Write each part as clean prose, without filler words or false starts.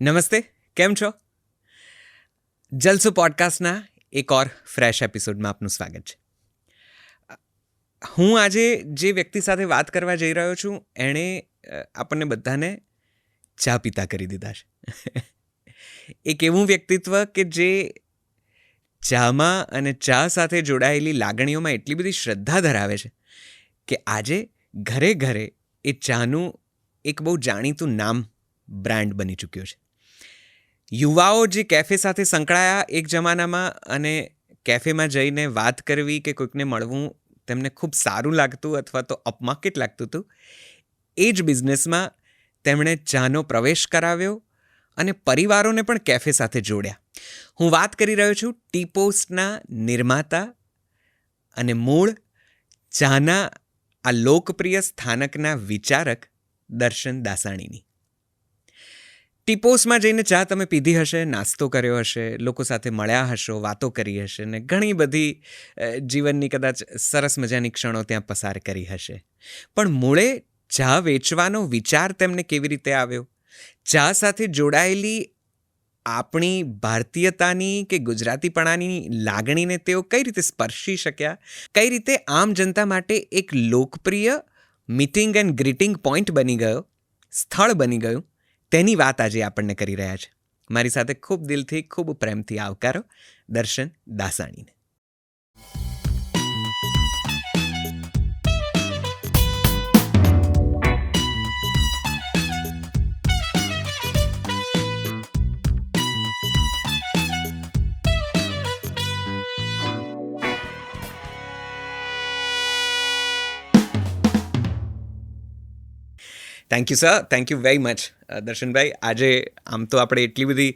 નમસ્તે, કેમ છો? જલસો પોડકાસ્ટના એક ઓર ફ્રેશ એપિસોડમાં આપનું સ્વાગત છે. હું આજે જે વ્યક્તિ સાથે વાત કરવા જઈ રહ્યો છું એણે આપણને બધાને ચા પીતા કરી દીધા છે. એક એવું વ્યક્તિત્વ કે જે ચામાં અને ચા સાથે જોડાયેલી લાગણીઓમાં એટલી બધી શ્રદ્ધા ધરાવે છે કે આજે ઘરે ઘરે એ ચાનું એક બહુ જાણીતું નામ બ્રાન્ડ બની ચૂક્યો છે. યુવાઓ જે કેફે સાથે સંકળાયા એક જમાનામાં અને કેફેમાં જઈને વાત કરવી કે કોઈકને મળવું તેમને ખૂબ સારું લાગતું અથવા તો અપમાર્કેટ લાગતું હતું, એ જ બિઝનેસમાં તેમણે ચાનો પ્રવેશ કરાવ્યો અને પરિવારોને પણ કેફે સાથે જોડ્યા. હું વાત કરી રહ્યો છું ટી પોસ્ટના નિર્માતા અને મૂળ ચાના આ લોકપ્રિય સ્થાનકના વિચારક દર્શન દાસાણીની. ટીપોસમાં જઈને ચા તમે પીધી હશે, નાસ્તો કર્યો હશે, લોકો સાથે મળ્યા હશો, વાતો કરી હશે ને ઘણી બધી જીવનની કદાચ સરસ મજાની ક્ષણો ત્યાં પસાર કરી હશે. પણ મૂળે ચા વેચવાનો વિચાર તેમને કેવી રીતે આવ્યો? ચા સાથે જોડાયેલી આપણી ભારતીયતાની કે ગુજરાતીપણાની લાગણીને તેઓ કઈ રીતે સ્પર્શી શક્યા? કઈ રીતે આમ જનતા માટે એક લોકપ્રિય મીટિંગ એન્ડ ગ્રીટિંગ પોઈન્ટ બની ગયો, સ્થળ બની ગયું, તેની વાત આજે આપણને કરી રહ્યા છે. મારી સાથે ખૂબ દિલથી, ખૂબ પ્રેમથી આવકારો દર્શન દાસાણીને. Thank you sir, thank you very much દર્શનભાઈ. આજે આમ તો આપણે એટલી બધી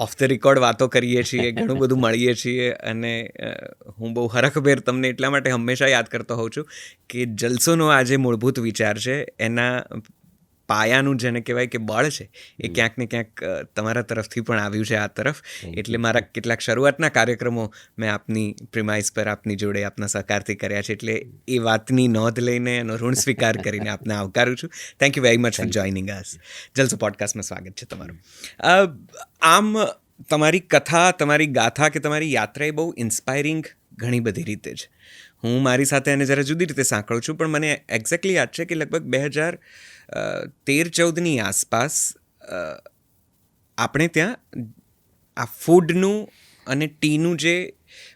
ઓફ ધ રેકોર્ડ વાતો કરીએ છીએ, ઘણું બધું મળીએ છીએ અને હું બહુ હરખભેર તમને એટલા માટે હંમેશા યાદ કરતો હોઉં છું કે જલસોનો આ જે મૂળભૂત વિચાર છે એના પાયાનું જેને કહેવાય કે બળ છે એ ક્યાંક ને ક્યાંક તમારા તરફથી પણ આવ્યું છે આ તરફ. એટલે મારા કેટલાક શરૂઆતના કાર્યક્રમો મેં આપની પ્રિમાઇસ પર આપની જોડે આપના સહકારથી કર્યા છે. એટલે એ વાતની નોંધ લઈને એનો ઋણ સ્વીકાર કરીને આપને આવકારું છું. Thank you very much for joining us. Jalso પોડકાસ્ટમાં સ્વાગત છે તમારું. આમ તમારી કથા, તમારી ગાથા કે તમારી યાત્રા એ બહુ ઇન્સ્પાયરિંગ ઘણી બધી રીતે છે. હું મારી સાથે એને જરા જુદી રીતે સાંકળું છું, પણ મને એક્ઝેક્ટલી યાદ છે કે લગભગ 2013-14ની આસપાસ આપણે ત્યાં આ ફૂડનું અને ટીનું જે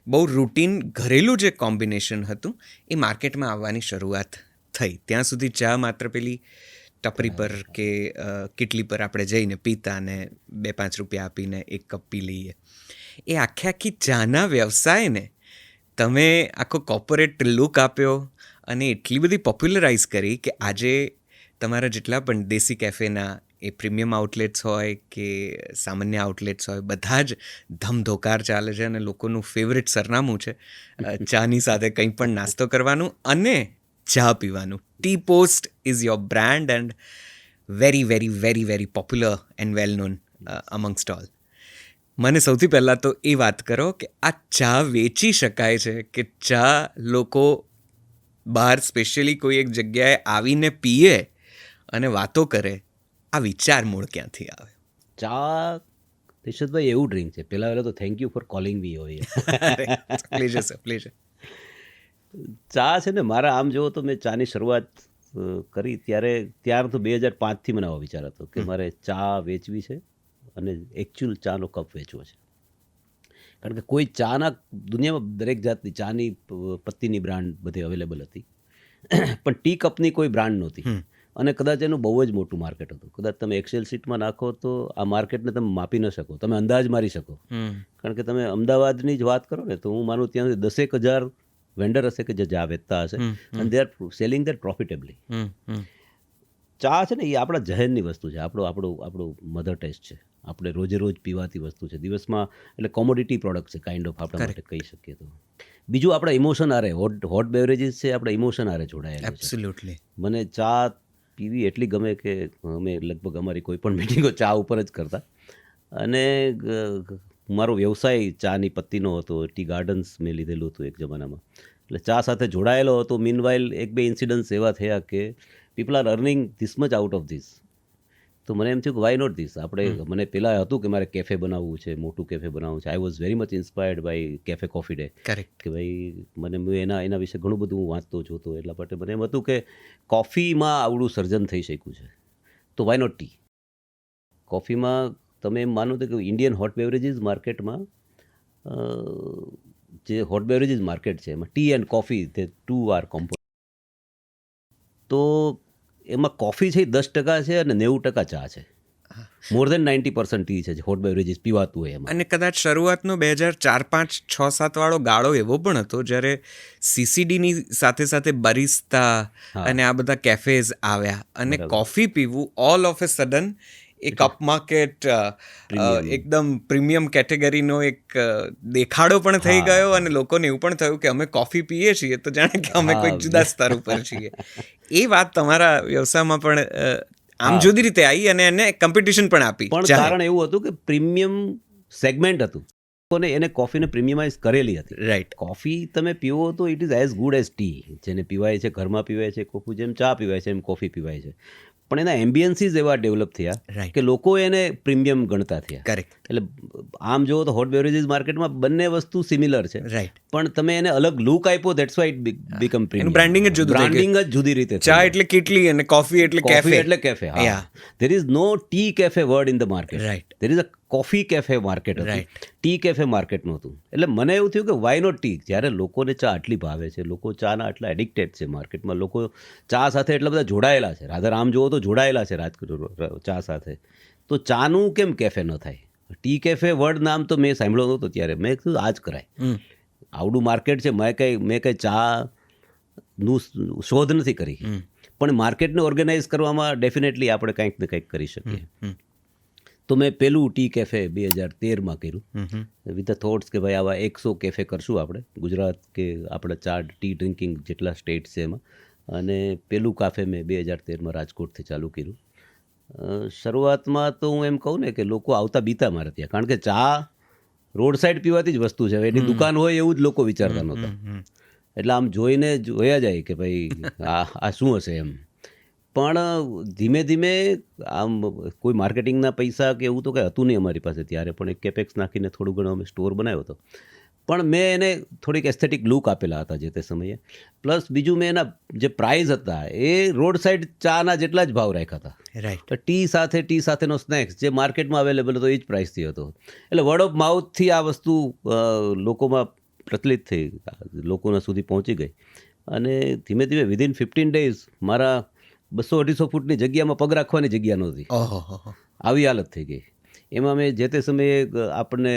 બહુ રૂટીન ઘરેલું જે કોમ્બિનેશન હતું એ માર્કેટમાં આવવાની શરૂઆત થઈ. ત્યાં સુધી ચા માત્ર પેલી ટપરી પર કે કીટલી પર આપણે જઈને પીતા ને 2-5 રૂપિયા આપીને એક કપ પી લઈએ. એ આખી ચાના વ્યવસાયને તમે આખો કોર્પોરેટ લુક આપ્યો અને એટલી બધી પોપ્યુલરાઇઝ કરી કે આજે તમારા જેટલા પણ દેશી કેફેના એ પ્રીમિયમ આઉટલેટ્સ હોય કે સામાન્ય આઉટલેટ્સ હોય, બધા જ ધમધોકાર ચાલે છે અને લોકોનું ફેવરેટ સરનામું છે ચાની સાથે કંઈ પણ નાસ્તો કરવાનું અને ચા પીવાનું. Tea Post is your brand and very very very very popular and well known amongst all. મને સૌથી પહેલાં તો એ વાત કરો કે આ ચા વેચી શકાય છે કે ચા લોકો બહાર સ્પેશિયલી કોઈ એક જગ્યાએ આવીને પીએ અને વાતો કરે, આ વિચાર મૂળ ક્યાંથી આવે? ચા નિશિતભાઈ એવું ડ્રિંક છે, પહેલાં તો થેન્ક યુ ફોર કોલિંગ મી હોય. Pleasure sir, pleasure. ચા છે ને, મારા આમ જુઓ તો મેં ચાની શરૂઆત કરી ત્યાર તો 2005થી મને આવો વિચાર હતો કે મારે ચા વેચવી છે અને એકચ્યુઅલ ચાનો કપ વેચવો છે. કારણ કે કોઈ ચાના દુનિયામાં દરેક જાતની ચાની પત્તીની બ્રાન્ડ બધી અવેલેબલ હતી, પણ ટી કપની કોઈ બ્રાન્ડ નહોતી અને કદાચ એનું બહુ જ મોટું માર્કેટ હતું. કદાચ તમે એક્સેલ શીટમાં નાખો તો આ માર્કેટને તમે માપી ન શકો, તમે અંદાજ મારી શકો. કારણ કે તમે અમદાવાદની જ વાત કરો ને તો હું માનું ત્યાં 10,000 વેન્ડર હશે કે જે ચા વેચતા હશે અને દે આર સેલિંગ દેટ પ્રોફિટેબલી. ચા છે ને એ આપણા જહેનની વસ્તુ છે, આપણું મધર ટેસ્ટ છે, આપણે રોજે રોજ પીવાતી વસ્તુ છે દિવસમાં. એટલે કોમોડિટી પ્રોડક્ટ છે કાઇન્ડ ઓફ, આપણા માટે કહી શકીએ તો. બીજું આપણા ઇમોશન આરે, હોટ બેવરેજીસ છે, આપણા ઇમોશન આરે જોડાયેલા છે. એબ્સોલ્યુટલી. મને ચા પીવી એટલી ગમે કે અમે લગભગ અમારી કોઈ પણ મિટિંગો ચા ઉપર જ કરતા. અને મારો વ્યવસાય ચાની પત્તીનો હતો, ટી ગાર્ડન્સ મેં લીધેલું હતું એક જમાનામાં, એટલે ચા સાથે જોડાયેલો હતો. મીનવાઇલ 1-2 ઇન્સિડન્ટ્સ એવા થયા કે people are earning this much out of this. તો મને એમ થયું કે વાય નોટ ધીસ. આપણે મને પહેલાં હતું કે મારે કેફે બનાવવું છે, મોટું કેફે બનાવવું છે. I was very much inspired by Cafe Coffee Day. Correct. કે ભાઈ મને એના વિશે ઘણું બધું હું વાંચતો જોતો, એટલા માટે મને એમ હતું કે કોફીમાં આવડું સર્જન થઈ શક્યું છે, તો વાય નોટ ટી. કોફીમાં તમે એમ માનો કે ઇન્ડિયન હોટ બેવરેજીસ માર્કેટમાં જે હોટ બેવરેજીસ માર્કેટ છે એમાં ટી એન્ડ કોફી તે 2 આર કોમ્પોનન્ટ. તો એમાં કોફી છે 10% છે અને 90% ચા છે. મોર દેન 90% ટી છે જે હોટ બેવરેજીસ પીવાતું હોય એમાં. અને કદાચ શરૂઆતનો 2004, 5, 6, 7 વાળો ગાળો એવો પણ હતો જ્યારે CCDની સાથે સાથે બરિસ્તા અને આ બધા કેફેઝ આવ્યા અને કોફી પીવું ઓલ ઓફ એ સડન એક અપમાર્કેટ એકદમ પ્રીમિયમ કેટેગરીનો એક દેખાડો પણ થઈ ગયો અને લોકોને એવું પણ થયું કે અમે કોફી પીએ છીએ તો જાણે કે અમે કોઈક જુદા સ્તર ઉપર છીએ. એ વાત તમારા વ્યવસાયમાં પણ આમ જુદી રીતે આવી અને એને કોમ્પિટિશન પણ આપી. પણ કારણ એવું હતું કે પ્રીમિયમ સેગમેન્ટ હતું અને એને કોફીને પ્રીમિયમાઇઝ કરેલી હતી. રાઈટ. કોફી તમે પીવો તો it is as good as T. જેને પીવાય છે ઘરમાં પીવાય છે કોફી, જેમ ચા પીવાય છે એમ કોફી પીવાય છે. પણ એના એમ્બિયન્સીસ એવા ડેવલપ થયા કે લોકો એને પ્રીમિયમ ગણતા થયા. કરેક્ટ. એટલે આમ જુઓ તો હોટ બેવરેજીસ માર્કેટમાં બંને વસ્તુ સિમિલર છે. રાઈટ. પણ તમે એને અલગ લુક આપ્યો, that's why it become premium. Branding જ જુદું થઈ ગયું. બ્રાન્ડિંગ જ જુદી રીતે. ચા એટલે કેટલી અને કોફી એટલે કેફે. એટલે કેફે. હા. There is no tea cafe word in the market. Right. There is a coffee cafe market હતું. ટી કેફે માર્કેટ નહોતું. એટલે મને એવું થયું કે વાય નોટ ટી. જ્યારે લોકોને ચા આટલી ભાવે છે, લોકો ચાના આટલા એડિક્ટેડ છે માર્કેટમાં, લોકો ચા સાથે એટલા બધા જોડાયેલા છે, રાધર આમ જુઓ તો જોડાયેલા છે ચા સાથે, તો ચાનું કેમ કેફે ન થાય? ટી કેફે વર્ડ નામ તો મેં સાંભળ્યો નહોતો ત્યારે. મેં કીધું આ જ કરાય. આવડું માર્કેટ છે, મેં કંઈ ચાનું શોધ નથી કરી, પણ માર્કેટને ઓર્ગેનાઇઝ કરવામાં ડેફિનેટલી આપણે કંઈક ને કંઈક કરી શકીએ. તો મેં પેલું ટી કેફે 2013માં કર્યું વિથ ધ થોટ્સ કે ભાઈ આવા 100 કેફે કરશું આપણે ગુજરાત કે આપણા 4 ટી ડ્રિંકિંગ જેટલા સ્ટેટ છે એમાં. અને પેલું કાફે મેં 2013માં રાજકોટથી ચાલુ કર્યું. શરૂઆતમાં તો હું એમ કહું ને કે લોકો આવતા બીતા મારે ત્યાં, કારણ કે ચા રોડ સાઈડ પીવાતી જ વસ્તુ છે, એની દુકાન હોય એવું જ લોકો વિચારતા નહોતા. એટલે આમ જોઈને જોયા જાય કે ભાઈ આ શું હશે એમ. પણ ધીમે ધીમે આમ કોઈ માર્કેટિંગના પૈસા કે એવું તો કંઈ હતું નહીં અમારી પાસે ત્યારે, પણ એક કેપેક્સ નાખીને થોડું ઘણું અમે સ્ટોર બનાવ્યો હતો. પણ મેં એને થોડીક એસ્થેટિક લુક આપેલા હતા જે તે સમયે. પ્લસ બીજું મેં એના જે પ્રાઇઝ હતા એ રોડ સાઈડ ચાના જેટલા જ ભાવ રાખ્યા હતા. રાઈટ. ટી સાથેનો સ્નેક્સ જે માર્કેટમાં અવેલેબલ હતો એ જ પ્રાઇસથી હતો. એટલે વર્ડ ઓફ માઉથથી આ વસ્તુ લોકોમાં પ્રચલિત થઈ, લોકોના સુધી પહોંચી ગઈ. અને ધીમે ધીમે વિધિન 15 days મારા 200-250 ફૂટની જગ્યામાં પગ રાખવાની જગ્યા નહોતી. આવી હાલત થઈ ગઈ. એમાં મેં જે તે સમયે આપણને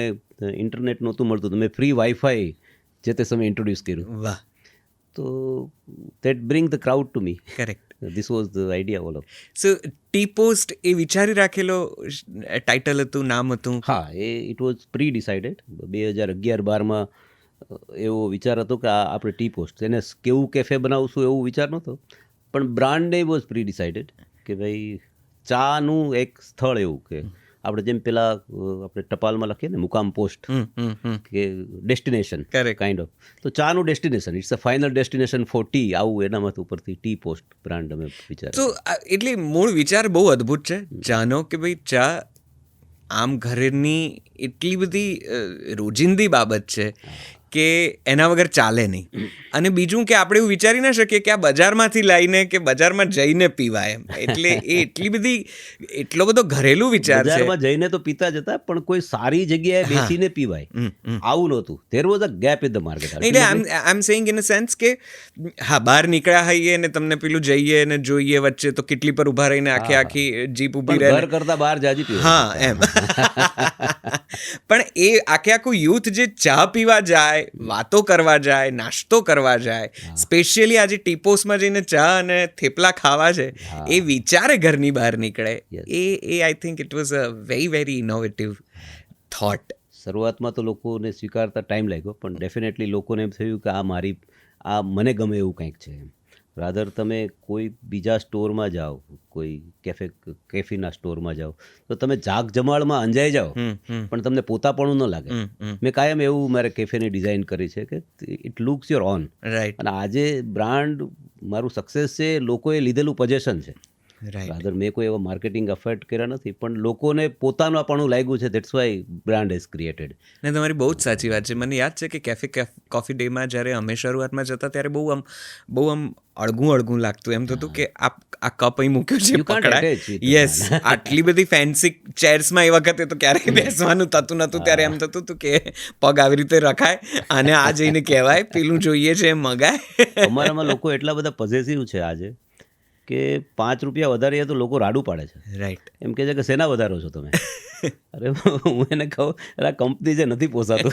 ઇન્ટરનેટ નહોતું મળતું, તો મેં ફ્રી વાઈફાઈ જે તે સમયે ઇન્ટ્રોડ્યુસ કર્યું. વાહ. તો that bring the crowd to me. Correct. This was the idea all of. So Tea Post એ વિચારી રાખેલો ટાઇટલ હતું, નામ હતું? હા, ઇટ વોઝ પ્રી ડિસાઇડેડ. 2011-12માં એવો વિચાર હતો કે આપણે ટી પોસ્ટ એને કેવું કેફે બનાવશું એવું વિચાર નહોતો, પણ brand name was pre decided કે ભાઈ ચાનું એક સ્થળ એવું કે આપણે જેમ પેલા આપણે ટપાલમાં લખીએ ને મુકામ પોસ્ટ કે ડેસ્ટિનેશન કાઇન્ડ ઓફ, તો ચાનું destination, it's a final destination for tea, આવું એનામાં ઉપરથી ટી પોસ્ટ બ્રાન્ડ અમે વિચાર. તો એટલે મૂળ વિચાર બહુ અદ્ભુત છે ચાનો કે ભાઈ ચા આમ ઘરની એટલી બધી રોજિંદી બાબત છે કે એના વગર ચાલે નહીં. અને બીજું કે આપણે એવું વિચારી ના શકીએ કે આ બજારમાંથી લાવીને કે બજારમાં જઈને પીવાય એમ. એટલે એ એટલી બધી એટલો બધો ઘરેલું વિચાર છે. બજારમાં જઈને તો પીતા જતા, પણ કોઈ સારી જગ્યાએ બેસીને પીવાય આવું નહોતું. There was a gap in the market. એટલે I am saying in a sense કે હા, બહાર નીકળ્યા હોઈએ ને તમને પેલું જઈએ ને જોઈએ વચ્ચે તો કેટલી પર ઊભા રહીને આખી જીપ ઊભી રહે, ઘર કરતા બહાર જાજી પીવે. હા એમ. પણ એ આખું યુથ જે ચા પીવા જાય, વાતો કરવા જાય, નાસ્તો કરવા જાય, સ્પેશિયલી આજે ટીપોસમાં જઈને ચા અને થેપલા ખાવા છે, એ વિચારે ઘરની બહાર નીકળે, એ I think it was a very innovative thought. શરૂઆતમાં તો લોકોને સ્વીકારતા ટાઈમ લાગ્યો, પણ ડેફિનેટલી લોકોને એમ થયું કે આ મને ગમે એવું કંઈક છે. રાધર તમે કોઈ બીજા સ્ટોરમાં જાઓ, કોઈ કેફીના સ્ટોરમાં જાઓ, તો તમે જાગ જમાળમાં અંજાઈ જાઓ પણ તમને પોતાપણું ન લાગે. મેં કાયમ એવું મારે કેફેની ડિઝાઇન કરી છે કે it looks your own. Right. અને આજે બ્રાન્ડ મારું સક્સેસ છે લોકોએ લીધેલું પોઝેશન છે. રાઈટ. રાધર મેં કોઈ એવા માર્કેટિંગ એફર્ટ કર્યા નથી, પણ લોકોને પોતાનાપણું લાગ્યું છે, that's why brand is created. ને તમારી બહુ જ સાચી વાત છે. મને યાદ છે કે કેફે કોફી ડેમાં જ્યારે અમે શરૂઆતમાં જતા ત્યારે બહુ આમ અળગું લાગતું. એમ થતું કે આ કપ અહીં મૂક્યો છે You can't પકડાય. attach with the યસ, આટલી બધી ફેન્સી ચેર્સમાં એ વખતે તો ક્યારેય બેસવાનું થતું નહોતું. ત્યારે એમ થતું હતું કે પગ આવી રીતે રખાય અને આ જઈને કહેવાય પેલું જોઈએ છે એમ મગાય. અમારામાં લોકો એટલા બધા પોઝેસિવ છે આજે કે 5 રૂપિયા વધારીએ તો લોકો રાડું પાડે છે. રાઈટ. એમ કહે છે કે શેના વધારો છો તમે? અરે હું એને કહું, અરે આ કંપની જે નથી પોસાતું.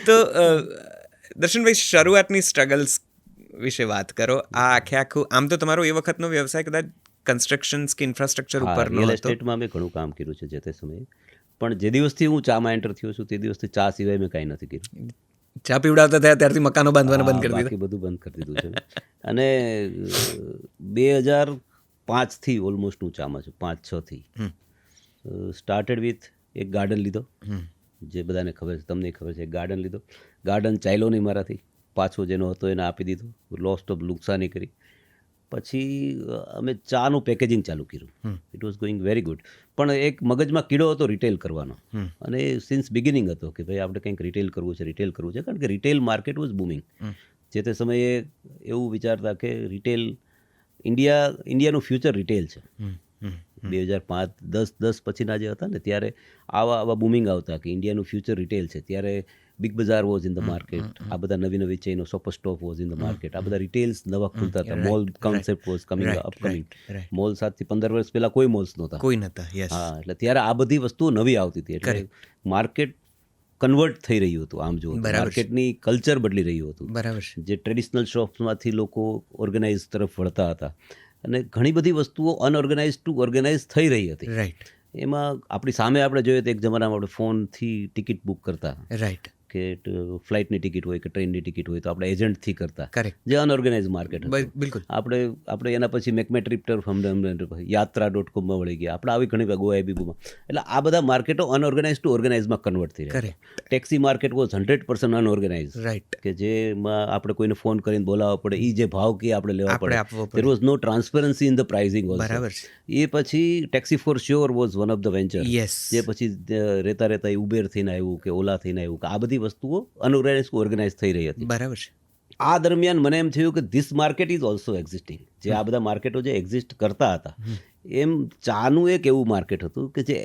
તો દર્શનભાઈ, શરૂઆતની સ્ટ્રગલ્સ વિશે વાત કરો. આ આખું આમ તો તમારો એ વખતનો વ્યવસાય કદાચ કન્સ્ટ્રક્શન્સ કે ઇન્ફ્રાસ્ટ્રક્ચર ઉપરનો રિયલ હતો. એસ્ટેટમાં મેં ઘણું કામ કર્યું છે જે તે સમયે, પણ જે દિવસથી હું ચામાં એન્ટર થયો છું તે દિવસથી ચા સિવાય મેં કાંઈ નથી કર્યું. ચા પીવડાવતા થયા ત્યારથી મકાનો બાંધવાના બંધ કરી બાકી બધું બંધ કરી દીધું છે. અને 2005 થી ઓલમોસ્ટ હું ચામાં છું, 5-6 થી. સ્ટાર્ટેડ વિથ એક ગાર્ડન લીધો, જે બધાને ખબર છે, તમને ખબર છે. એક ગાર્ડન લીધો, ગાર્ડન ચાલ્યો નહીં મારાથી, પાછો જેનો હતો એને આપી દીધો, લોસ્ટ ઓફ નુકસાની કરી. પછી અમે ચાનું પેકેજિંગ ચાલુ કર્યું. It was going very good. પણ એક મગજમાં કીડો હતો રિટેલ કરવાનો, અને સિન્સ બિગિનિંગ હતો કે ભાઈ આપણે કંઈક રિટેલ કરવું છે, કારણ કે રિટેલ માર્કેટ વોઝ બૂમિંગ. જે તે સમયે એવું વિચારતા કે ઇન્ડિયાનું ફ્યુચર રિટેલ છે. 2005-10 પછીના જે હતા ને ત્યારે આવા બૂમિંગ આવતા કે ઇન્ડિયાનું ફ્યુચર રિટેલ છે. ત્યારે બિગ બજાર વોઝ ઇન ધ માર્કેટ, આ બધા નવી ચેઇનો, Shoppers Stop was in the market, આ બધા રિટેલ્સ નવા ખુલતા હતા. Mall concept was coming upcoming. Mall 7 થી 15 વર્ષ પહેલા કોઈ મોલ્સ નહોતા. કોઈ નહોતા. યસ. હા, એટલે ત્યારે આ બધી વસ્તુઓ નવી આવતી હતી, એટલે માર્કેટ કન્વર્ટ થઈ રહ્યું હતું. આમ જો માર્કેટની કલ્ચર બદલી રહ્યું હતું. બરાબર. જે ટ્રેડિશનલ શોપ્સમાંથી લોકો ઓર્ગેનાઇઝ તરફ વળતા હતા, અને ઘણી બધી વસ્તુઓ અનઓર્ગેનાઇઝ ટુ ઓર્ગેનાઇઝ થઈ રહી હતી. રાઈટ. એમાં આપણી સામે આપણે જોઈએ તો એક જમાનામાં આપણે ફોનથી ટિકિટ બુક કરતા, રાઈટ. કે ફ્લાઇટની ટિકિટ હોય કે ટ્રેનની ટિકિટ હોય તો આપણે એજન્ટથી કરતા, કરેક્ટ. જે અનઓર્ગેનાઇઝ માર્કેટ હતું. બિલકુલ. આપણે એના પછી મેકમેટ્રિપ્ટર યાત્રા.com વળી ગયા, આપણે આવી ઘણી ગોવા એબીબુમાં. એટલે આ બધા માર્કેટો અનઓર્ગેનાઇઝ ટુ ઓર્ગેનાઇઝમાં કન્વર્ટ થઈ રહ્યા. Taxi market was 100% unorganised. Right. કે જેમાં આપણે કોઈને ફોન કરીને બોલાવવા પડે, એ જે ભાવ કે આપણે લેવા પડે, આપવો પડે. There was no transparency in the pricing also. બરાબર છે. એ પછી Taxi For Sure was one of the venture. Yes. જે પછી રહેતા એ ઉબેર થઈને આવ્યું કે ઓલા થઈને આવ્યું, કે આ બધી વસ્તુઓ ઓર્ગેનાઇઝ થઈ રહી હતી. બરાબર છે. આ દરમિયાન મને એમ થયું કે this market is also existing. જે આ બધા માર્કેટો જે એક્ઝિસ્ટ કરતા હતા, એમ ચાનું એક એવું માર્કેટ હતું કે જે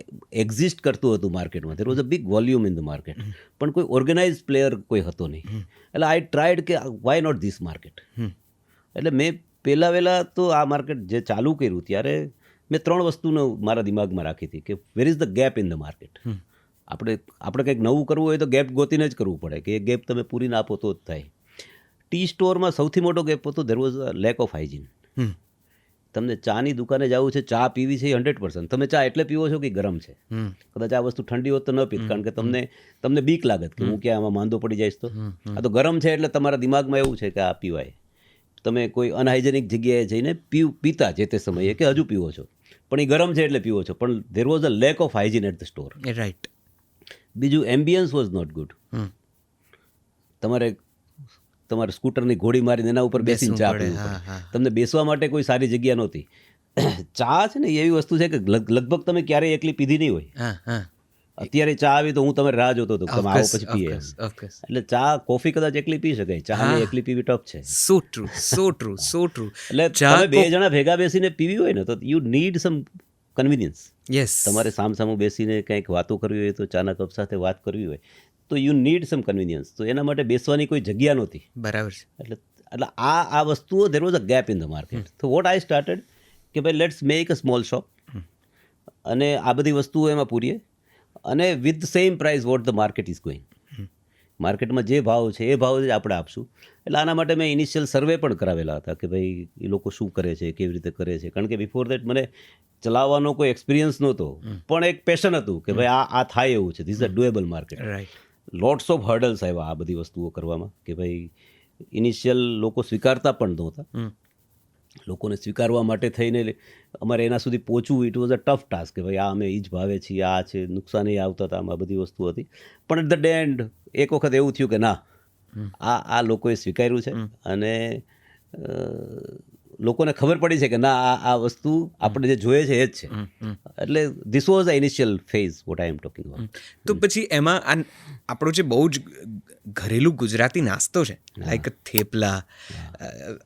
એક્ઝિસ્ટ કરતું હતું માર્કેટમાં. There was a big volume in the market, પણ કોઈ ઓર્ગેનાઇઝ પ્લેયર કોઈ હતો નહીં. એટલે આઈ ટ્રાઈડ કે વાય નોટ ધીસ માર્કેટ. એટલે મેં પહેલા તો આ માર્કેટ જે ચાલુ કર્યું ત્યારે મેં 3 વસ્તુનો મારા દિમાગમાં રાખી હતી કે where is the gap in the market. આપણે કંઈક નવું કરવું હોય તો ગેપ ગોતીને જ કરવું પડે, કે એ ગેપ તમે પૂરી ના આપો તો જ થાય. ટી સ્ટોરમાં સૌથી મોટો ગેપ હતો, there was a lack of hygiene. તમને ચાની દુકાને જવું છે, ચા પીવી છે 100%. તમે ચા એટલે પીવો છો કે ગરમ છે? કદાચ આ વસ્તુ ઠંડી હોત તો ન પીત, કારણ કે તમને બીક લાગત કે હું ક્યાં આમાં માંદો પડી જઈશ તો. આ તો ગરમ છે એટલે તમારા દિમાગમાં એવું છે કે આ પીવાય. તમે કોઈ અનહાઇજેનિક જગ્યાએ જઈને પીતા જે તે સમયે કે હજુ પીવો છો, પણ એ ગરમ છે એટલે પીવો છો, પણ there was a lack of hygiene at the store. Right. બીજું, એમ્બિયન્સ વોઝ નોટ ગુડ. તમારે સ્કૂટરની ઘોડી મારીને એના ઉપર બેસીને ચા પીવું પડે. તમને બેસવા માટે કોઈ સારી જગ્યા નહોતી. ચા છે ને એવી વસ્તુ છે કે લગભગ તમે ક્યારેય એકલી પીધી નહીં હોય. અત્યારે ચા આવી તો હું તમે રાહ જોતો હતો તમે આવો પછી પીએ. એટલે ચા, કોફી કદાચ એકલી પી શકાય, ચા એકલી પીવી ટફ છે. સો ટ્રુ, સો ટ્રુ, સો ટ્રુ. એટલે તમે 2 જણા ભેગા બેસીને પીવી હોય ને તો you need some convenience. Yes. તમારે સામસામું બેસીને કંઈક વાતો કરવી હોય તો ચાના કપ સાથે વાત કરવી હોય તો યુ નીડ સમ કન્વિનિયન્સ. તો એના માટે બેસવાની કોઈ જગ્યા નહોતી. બરાબર છે. એટલે આ વસ્તુઓ, there was a gap in the market. તો વોટ આઈ સ્ટાર્ટેડ કે ભાઈ let's make a small shop, અને આ બધી વસ્તુઓ એમાં પૂરીએ, અને with the same price what the market is going. માર્કેટમાં જે ભાવ છે એ ભાવ જ આપણે આપશું. એટલે આના માટે મેં ઇનિશિયલ સર્વે પણ કરાવેલા હતા કે ભાઈ એ લોકો શું કરે છે, કેવી રીતે કરે છે. કારણ કે બિફોર દેટ મને ચલાવવાનો કોઈ એક્સપિરિયન્સ નહોતો, પણ એક પેશન હતું કે ભાઈ આ થાય એવું છે, this a doable market. Right. Lots of hurdles આવ્યા આ બધી વસ્તુઓ કરવામાં, કે ભાઈ ઇનિશિયલ લોકો સ્વીકારતા પણ નહોતા. લોકોને સ્વીકારવા માટે થઈને અમારે એના સુધી પહોંચવું, it was a tough task કે ભાઈ આ અમે એ જ ભાવે છીએ, આ છે, નુકસાન એ આવતા હતા, આમાં બધી વસ્તુ હતી. પણ એટ ધ એન્ડ એક વખત એવું થયું કે ના, આ લોકોએ સ્વીકાર્યું છે, અને લોકોને ખબર પડી છે કે ના આ વસ્તુ આપણે જે જોઈએ છે એ જ છે. એટલે this was the initial phase what I am talking about. તો પછી એમાં આપણો જે બહુ જ ઘરેલું ગુજરાતી નાસ્તો છે, લાઈક થેપલા,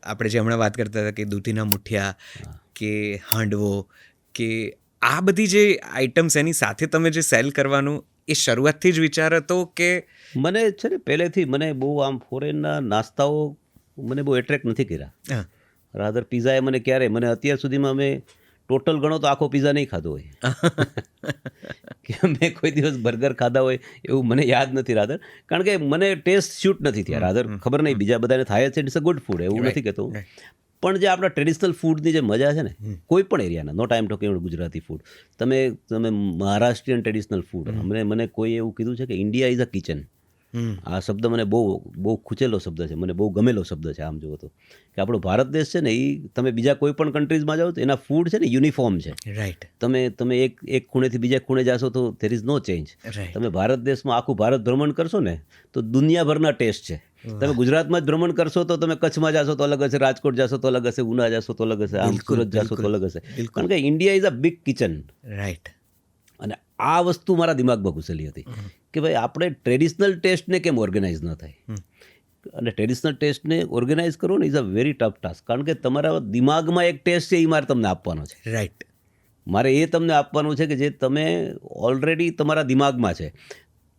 આપણે જે હમણાં વાત કરતા હતા કે દૂધીના મુઠિયા કે હાંડવો, કે આ બધી જે આઇટમ્સ એની સાથે તમે જે સેલ કરવાનું, એ શરૂઆતથી જ વિચાર હતો કે મને છે ને પહેલેથી મને બહુ આમ ફોરેનના નાસ્તાઓ મને બહુ એટ્રેક્ટ નથી કર્યા. રાધર પીઝાએ મને મને અત્યાર સુધીમાં મેં ટોટલ ગણો તો આખો પીઝા નહીં ખાધો હોય કે મેં કોઈ દિવસ બર્ગર ખાધા હોય એવું મને યાદ નથી રાધર. કારણ કે મને ટેસ્ટ શૂટ નથી થયા રાધર. ખબર નહીં બીજા બધાને થાય છે, ઇટ્સ અ ગુડ ફૂડ, એવું નથી કહેતો. પણ જે આપણા ટ્રેડિશનલ ફૂડની જે મજા છે ને, કોઈ પણ એરિયાના, not I am talking about Gujarati food, તમે મહારાષ્ટ્રીયન ટ્રેડિશનલ ફૂડ, મને કોઈ એવું કીધું છે કે ઇન્ડિયા ઇઝ અ કિચન. આ શબ્દ મને બહુ ખૂચેલો શબ્દ છે, મને બહુ ગમેલો શબ્દ છે. આમ જુઓ તો કે આપણો ભારત દેશ છે ને, એ તમે બીજા કોઈ પણ કન્ટ્રીઝમાં જાઓ તો એના ફૂડ છે ને યુનિફોર્મ છે. રાઈટ. તમે એક ખૂણેથી બીજા ખૂણે જાશો તો ધેર ઇઝ નો ચેન્જ. તમે ભારત દેશમાં આખું ભારત ભ્રમણ કરશો ને તો દુનિયાભરના ટેસ્ટ છે. તમે ગુજરાતમાં જ ભ્રમણ કરશો તો તમે કચ્છમાં જાશો તો અલગ હશે, રાજકોટ જાશો તો અલગ હશે, ઉના જાશો તો અલગ હશે, આમ સુરત જાશો તો અલગ હશે. કારણ કે India is a big kitchen. Right. અને આ વસ્તુ મારા દિમાગમાં ઘૂસેલી હતી કે ભાઈ આપણે ટ્રેડિશનલ ટેસ્ટને કેમ ઓર્ગેનાઇઝ ન થાય. અને ટ્રેડિશનલ ટેસ્ટને ઓર્ગેનાઇઝ કરવો ને is a very tough task. કારણ કે તમારા દિમાગમાં એક ટેસ્ટ છે, એ મારે તમને આપવાનો છે. રાઈટ. મારે એ તમને આપવાનું છે કે જે તમે ઓલરેડી તમારા દિમાગમાં છે.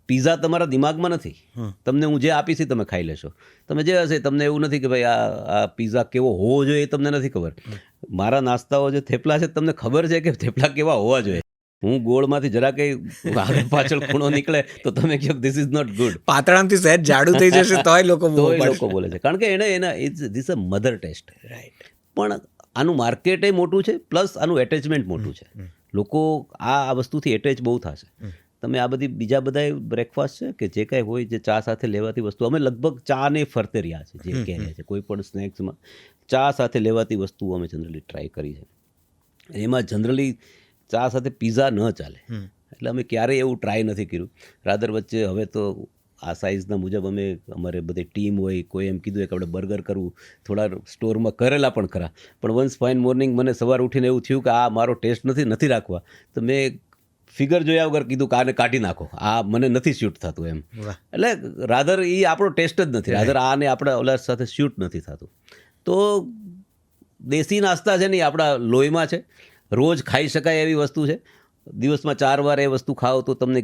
પીઝા તમારા દિમાગમાં નથી. તમને હું જે આપીશ એ તમે ખાઈ લેશો. તમે જે હશે, તમને એવું નથી કે ભાઈ આ પીઝા કેવો હોવો જોઈએ એ તમને નથી ખબર. મારા નાસ્તાઓ જે થેપલા છે તમને ખબર છે કે થેપલા કેવા હોવા જોઈએ. હું ગોળમાંથી જરા કંઈ આગળ પાછળ ખૂણો નીકળે તો તમે કહો ધીસ ઇઝ નોટ ગુડ. પાતળામથી સહેજ જાડું થઈ જશે તોય લોકો બોલે છે. કારણ કે this a mother taste. Right. પણ આનું માર્કેટ મોટું છે, પ્લસ આનું એટેચમેન્ટ મોટું છે. લોકો આ વસ્તુથી એટેચ બહુ થશે. તમે આ બધી બીજા બધા બ્રેકફાસ્ટ છે કે જે કાંઈ હોય, જે ચા સાથે લેવાતી વસ્તુ, અમે લગભગ ચાને ફરતે રહ્યા છે. જે કહે છે કોઈ પણ સ્નેક્સમાં ચા સાથે લેવાતી વસ્તુઓ અમે જનરલી ટ્રાય કરી છે. એમાં જનરલી ચા સાથે પીઝા ન ચાલે. એટલે અમે ક્યારેય એવું ટ્રાય નથી કર્યું. રાધર વચ્ચે હવે તો આ સાઇઝના મુજબ અમારે બધી ટીમ હોય, કોઈ એમ કીધું કે આપણે બર્ગર કરવું, થોડા સ્ટોરમાં કરેલા પણ ખરા. પણ વન્સ ફાઇન મોર્નિંગ મને સવાર ઉઠીને એવું થયું કે આ મારો ટેસ્ટ નથી રાખવા, તો મેં ફિગર જોયા વગર કીધું કે આને કાઢી નાખો, આ મને નથી શૂટ થતું એમ. એટલે રાધર એ આપણો ટેસ્ટ જ નથી. રાધર આને આપણા ઓલા સાથે શૂટ નથી થતું. તો દેશી નાસ્તા છે ને, એ આપણા લોહીમાં છે. રોજ ખાઈ શકાય એવી વસ્તુ છે. દિવસમાં 4 વાર એ વસ્તુ ખાઓ તો તમને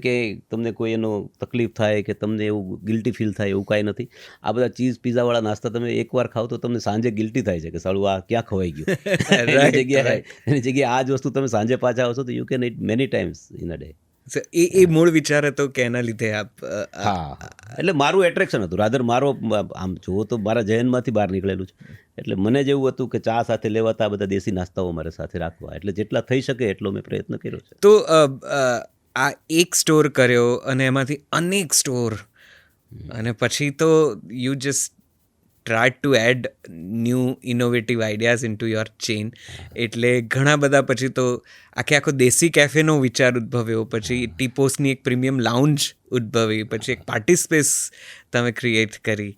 કોઈ એનો તકલીફ થાય કે તમને એવું ગિલ્ટી ફીલ થાય એવું કાંઈ નથી. આ બધા ચીઝ પીઝાવાળા નાસ્તા તમે એકવાર ખાઓ તો તમને સાંજે ગિલ્ટી થાય છે કે સાલું આ ક્યાં ખવાઈ ગયું. એની જગ્યાએ આ જ વસ્તુ તમે સાંજે પાછા આવશો તો you can eat many times in a day. એ મૂળ વિચાર હતો કે એના લીધે હા, એટલે મારું એટ્રેક્શન હતું. રાધર મારો આમ જુઓ તો મારા જૈનમાંથી બહાર નીકળેલું છે. એટલે મને જેવું હતું કે ચા સાથે લેવાતા બધા દેશી નાસ્તાઓ મારે સાથે રાખવા, એટલે જેટલા થઈ શકે એટલો મેં પ્રયત્ન કર્યો છે. તો આ એક સ્ટોર કર્યો અને એમાંથી અનેક સ્ટોર, અને પછી તો you just try to add new innovative ideas into your chain. એટલે ઘણા બધા પછી તો આખો દેશી કેફેનો વિચાર ઉદ્ભવ્યો, પછી ટીપોસની એક પ્રીમિયમ લાઉન્જ ઉદ્ભવી, પછી એક પાર્ટી સ્પેસ તમે ક્રિએટ કરી.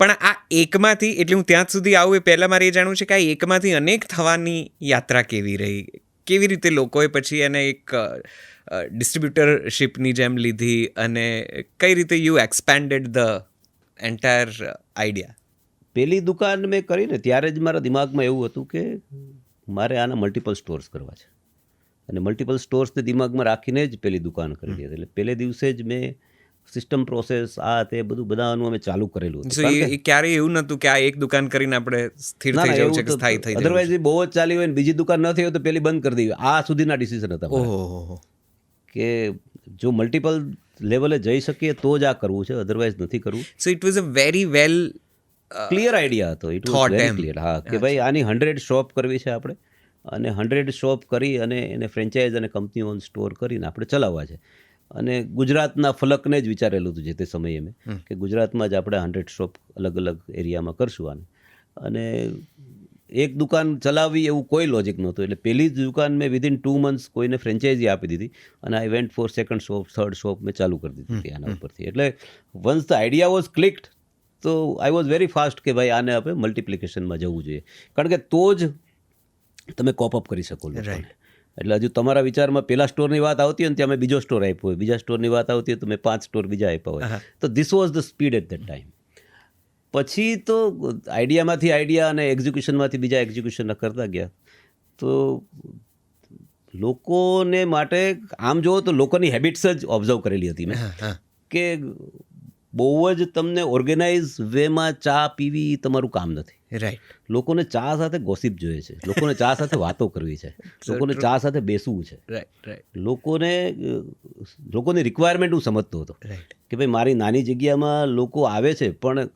પણ આ એકમાંથી, એટલે હું ત્યાં સુધી આવું એ પહેલાં મારે એ જાણવું છે કે આ એકમાંથી અનેક થવાની યાત્રા કેવી રહી? કેવી રીતે લોકોએ પછી એને એક ડિસ્ટ્રીબ્યુટરશીપની જેમ લીધી, અને કઈ રીતે you expanded the entire idea? પહેલી દુકાન મેં કરીને ત્યારે જ મારા દિમાગમાં એવું હતું કે મારે આના મલ્ટિપલ સ્ટોર્સ કરવા છે. અને મલ્ટિપલ સ્ટોર્સને દિમાગમાં રાખીને જ પહેલી દુકાન કરી હતી. એટલે પહેલે દિવસે જ મેં સિસ્ટમ, પ્રોસેસ, તે બધાનું અમે ચાલુ કરેલું હતું. ક્યારેય એવું નહોતું કે આ એક દુકાન કરીને આપણે સ્થિર થઈ જવું છે કે સ્થાયી થઈ જવું? અધરવાઇઝ બહુ જ ચાલી હોય ને બીજી દુકાન ન થઈ હોય તો પેલી બંધ કરી દેવી. આ સુધીના ડિસિઝન હતા ઓહો, કે જો મલ્ટિપલ લેવલે જઈ શકીએ તો જ આ કરવું છે, અધરવાઇઝ નથી કરવું. So it was a very well clear idea હતો. It was very clear. હા, કે ભાઈ આની 100 શોપ કરવી છે આપણે, અને 100 શોપ કરી અને એને ફ્રેન્ચાઇઝ અને કંપની ઓન સ્ટોર કરીને આપણે ચલાવવા છે. અને ગુજરાતના ફલકને જ વિચારેલું હતું જે તે સમયે મેં, કે ગુજરાતમાં જ આપણે 100 શોપ અલગ અલગ એરિયામાં કરશું આને. અને એક દુકાન ચલાવવી એવું કોઈ લોજિક નહોતું. એટલે પહેલી જ દુકાન મેં વિધિન 2 months કોઈને ફ્રેન્ચાઇઝી આપી દીધી, અને I went for second shop, third shop મેં ચાલુ કરી દીધી આના ઉપરથી. એટલે once the idea was clicked, તો આઈ વોઝ વેરી ફાસ્ટ કે ભાઈ આને આપણે મલ્ટિપ્લિકેશનમાં જવું જોઈએ, કારણ કે તો જ તમે કોપઅપ કરી શકો લોકોને. Right. એટલે હજુ તમારા વિચારમાં પહેલા સ્ટોરની વાત આવતી હોય ને ત્યાં મેં બીજો સ્ટોર આપ્યો હોય, બીજા સ્ટોરની વાત આવતી હોય તો મેં 5 સ્ટોર બીજા આપ્યા હોય. તો this was the speed at that time. પછી તો આઈડિયામાંથી આઈડિયા અને એક્ઝિક્યુશનમાંથી બીજા એક્ઝિક્યુશન કરતા ગયા. તો લોકોને માટે આમ જુઓ તો લોકોની હેબિટ્સ જ ઓબ્ઝર્વ કરેલી હતી મેં, કે બહુ જ તમને ઓર્ગેનાઇઝ વેમાં ચા પીવી તમારું કામ નથી. રાઈટ. લોકોને ચા સાથે ગોસિપ જોઈએ છે, લોકોને ચા સાથે વાતો કરવી છે, લોકોને ચા સાથે બેસવું છે. રાઈટ રાઈટ લોકોની રિક્વાયરમેન્ટ હું સમજતો હતો રાઈટ. કે ભાઈ મારી નાની જગ્યામાં લોકો આવે છે, પણ